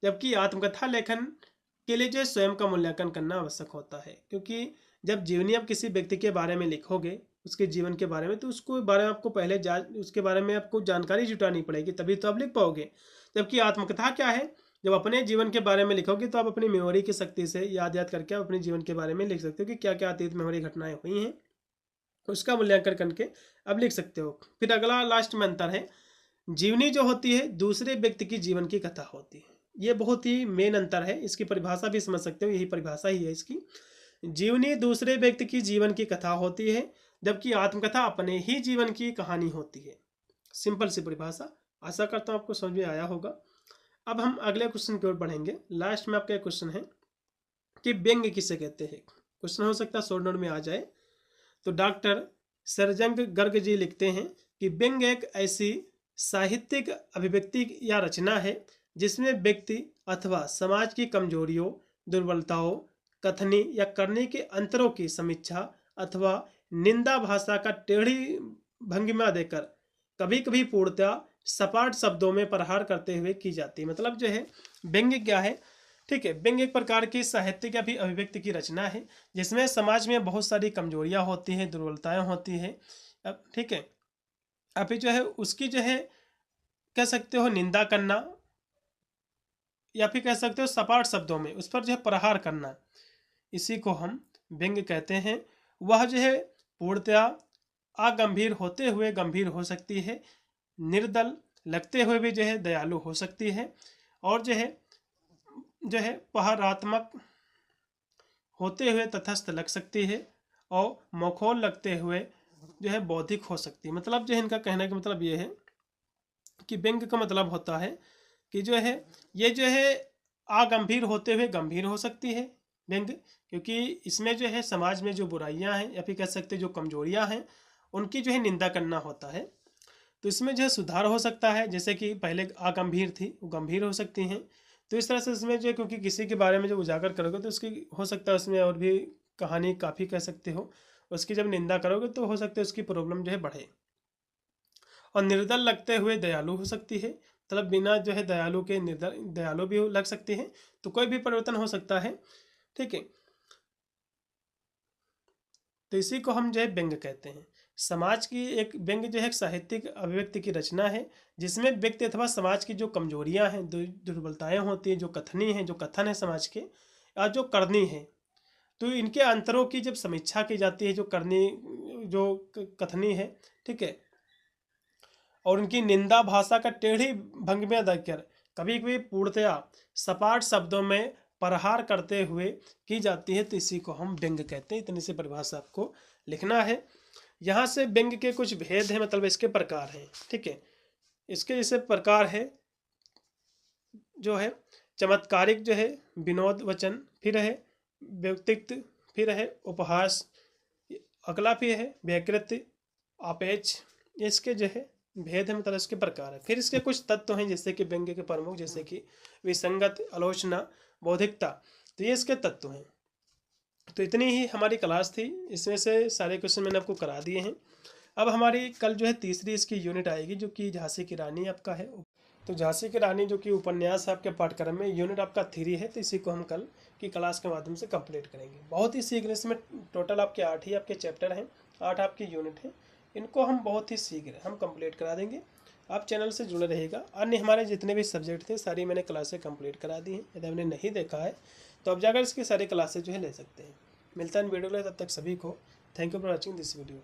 जबकि आत्मकथा लेखन के लिए जो है स्वयं का मूल्यांकन करना आवश्यक होता है। क्योंकि जब जीवनी आप किसी व्यक्ति के बारे में लिखोगे, उसके जीवन के बारे में, तो उसको बारे में आपको पहले उसके बारे में आपको जानकारी जुटानी पड़ेगी, तभी तो आप लिख पाओगे। जबकि आत्मकथा क्या है, जब अपने जीवन के बारे में लिखोगे तो आप अपनी मेमोरी की शक्ति से याद करके आप अपने जीवन के बारे में लिख सकते हो कि क्या क्या अतीत में हमारी घटनाएं हुई हैं, उसका मूल्यांकन करके आप लिख सकते हो। फिर अगला लास्ट में अंतर है, जीवनी जो होती है दूसरे व्यक्ति की जीवन की कथा होती है। ये बहुत ही मेन अंतर है, इसकी परिभाषा भी समझ सकते हो, यही परिभाषा ही है इसकी। जीवनी दूसरे व्यक्ति की जीवन की कथा होती है, जबकि आत्मकथा अपने ही जीवन की कहानी होती है। सिंपल सी परिभाषा, आशा करता हूँ आपको समझ में आया होगा। अब हम अगले क्वेश्चन की ओर बढ़ेंगे। लास्ट में आपका क्वेश्चन है कि व्यंग्य किसे कहते हैं। क्वेश्चन हो सकता है शॉर्ट नोट में आ जाए। तो डॉक्टर सरजंग गर्ग जी लिखते हैं कि व्यंग्य एक ऐसी साहित्यिक अभिव्यक्ति या रचना है जिसमें व्यक्ति अथवा समाज की कमजोरियों, दुर्बलताओं, कथनी या करने के अंतरों की समीक्षा अथवा निंदा भाषा का टेढ़ी भंगिमा देकर कभी कभी पूर्णतः सपाट शब्दों में प्रहार करते हुए की जाती है। मतलब जो है व्यंग्य क्या है, ठीक है, व्यंग्य एक प्रकार की साहित्यिक या भी अभिव्यक्ति की रचना है जिसमें समाज में बहुत सारी कमजोरियां होती हैं, दुर्बलताएं होती हैं, ठीक है। अभी जो है उसकी जो है कह सकते हो निंदा करना, या फिर कह सकते हो सपाट शब्दों में उस पर जो है प्रहार करना, इसी को हम व्यंग्य कहते हैं। वह जो है पूर्णतः अगंभीर होते हुए गंभीर हो सकती है, निर्दल लगते हुए भी जो है दयालु हो सकती है, और जो है प्रहारात्मक होते हुए तटस्थ लग सकती है, और मखौल लगते हुए जो है बौद्धिक हो सकती है। मतलब जो है इनका कहने का मतलब ये है कि व्यंग्य का मतलब होता है कि जो है ये जो है अगंभीर होते हुए गंभीर हो सकती है व्यंग्य, क्योंकि इसमें जो है समाज में जो बुराइयां हैं या फिर कह सकते जो कमजोरियां हैं उनकी जो है निंदा करना होता है। तो इसमें जो है सुधार हो सकता है, जैसे कि पहले अगंभीर थी वो गंभीर हो सकती हैं। तो इस तरह से इसमें जो है क्योंकि किसी के बारे में जब उजागर करोगे तो उसकी हो सकता है उसमें और भी कहानी काफ़ी कह सकते हो, उसकी जब निंदा करोगे तो हो सकता है उसकी प्रॉब्लम जो है बढ़े। और निर्दल लगते हुए दयालु हो सकती है, मतलब बिना जो है दयालु के निर्दल दयालु भी लग सकती है, तो कोई भी परिवर्तन हो सकता है, ठीक है। तो इसी को हम जो है व्यंग्य कहते हैं। समाज की एक व्यंग्य जो है साहित्यिक अभिव्यक्ति की रचना है जिसमें व्यक्ति अथवा समाज की जो कमजोरियां हैं, दुर्बलताएं होती हैं, जो कथनी है, जो कथन है समाज के या जो करनी है, तो इनके अंतरों की जब समीक्षा की जाती है, जो करनी जो कथनी है, ठीक है, और उनकी निंदा भाषा का टेढ़ी भंग में देकर कभी कभी पूर्णतया सपाट शब्दों में प्रहार करते हुए की जाती है, तो इसी को हम व्यंग्य कहते हैं। इतनी सी परिभाषा आपको लिखना है। यहाँ से व्यंग्य के कुछ भेद हैं, मतलब इसके प्रकार हैं, ठीक है। इसके जैसे प्रकार है जो है चमत्कारिक, जो है विनोद वचन, फिर है व्यक्तित्व, फिर है उपहास, अगला फिर है व्याकृति, आपेच, इसके जो है भेद है, मतलब इसके प्रकार है। फिर इसके कुछ तत्व हैं जैसे कि व्यंग्य के प्रमुख, जैसे कि विसंगत, आलोचना, बौद्धिकता, तो ये इसके तत्व हैं। तो इतनी ही हमारी क्लास थी, इसमें से सारे क्वेश्चन मैंने आपको करा दिए हैं। अब हमारी कल जो है तीसरी इसकी यूनिट आएगी जो कि झांसी की रानी आपका है। तो झांसी की रानी जो कि उपन्यास है आपके पाठ्यक्रम में, यूनिट आपका 3 है, तो इसी को हम कल की क्लास के माध्यम से कंप्लीट करेंगे। बहुत ही शीघ्र, इसमें टोटल आपके 8 ही आपके चैप्टर हैं, 8 आपकी यूनिट हैं, इनको हम बहुत ही शीघ्र हम कंप्लीट करा देंगे। आप चैनल से जुड़े रहिएगा। अन्य हमारे जितने भी सब्जेक्ट थे सारी मैंने क्लासें कंप्लीट करा दी हैं, यदि आपने नहीं देखा है तो अब जाकर इसकी सारी क्लासेज जो है ले सकते हैं। मिलता है वीडियो के लिए, तब तक सभी को thank you for watching this video.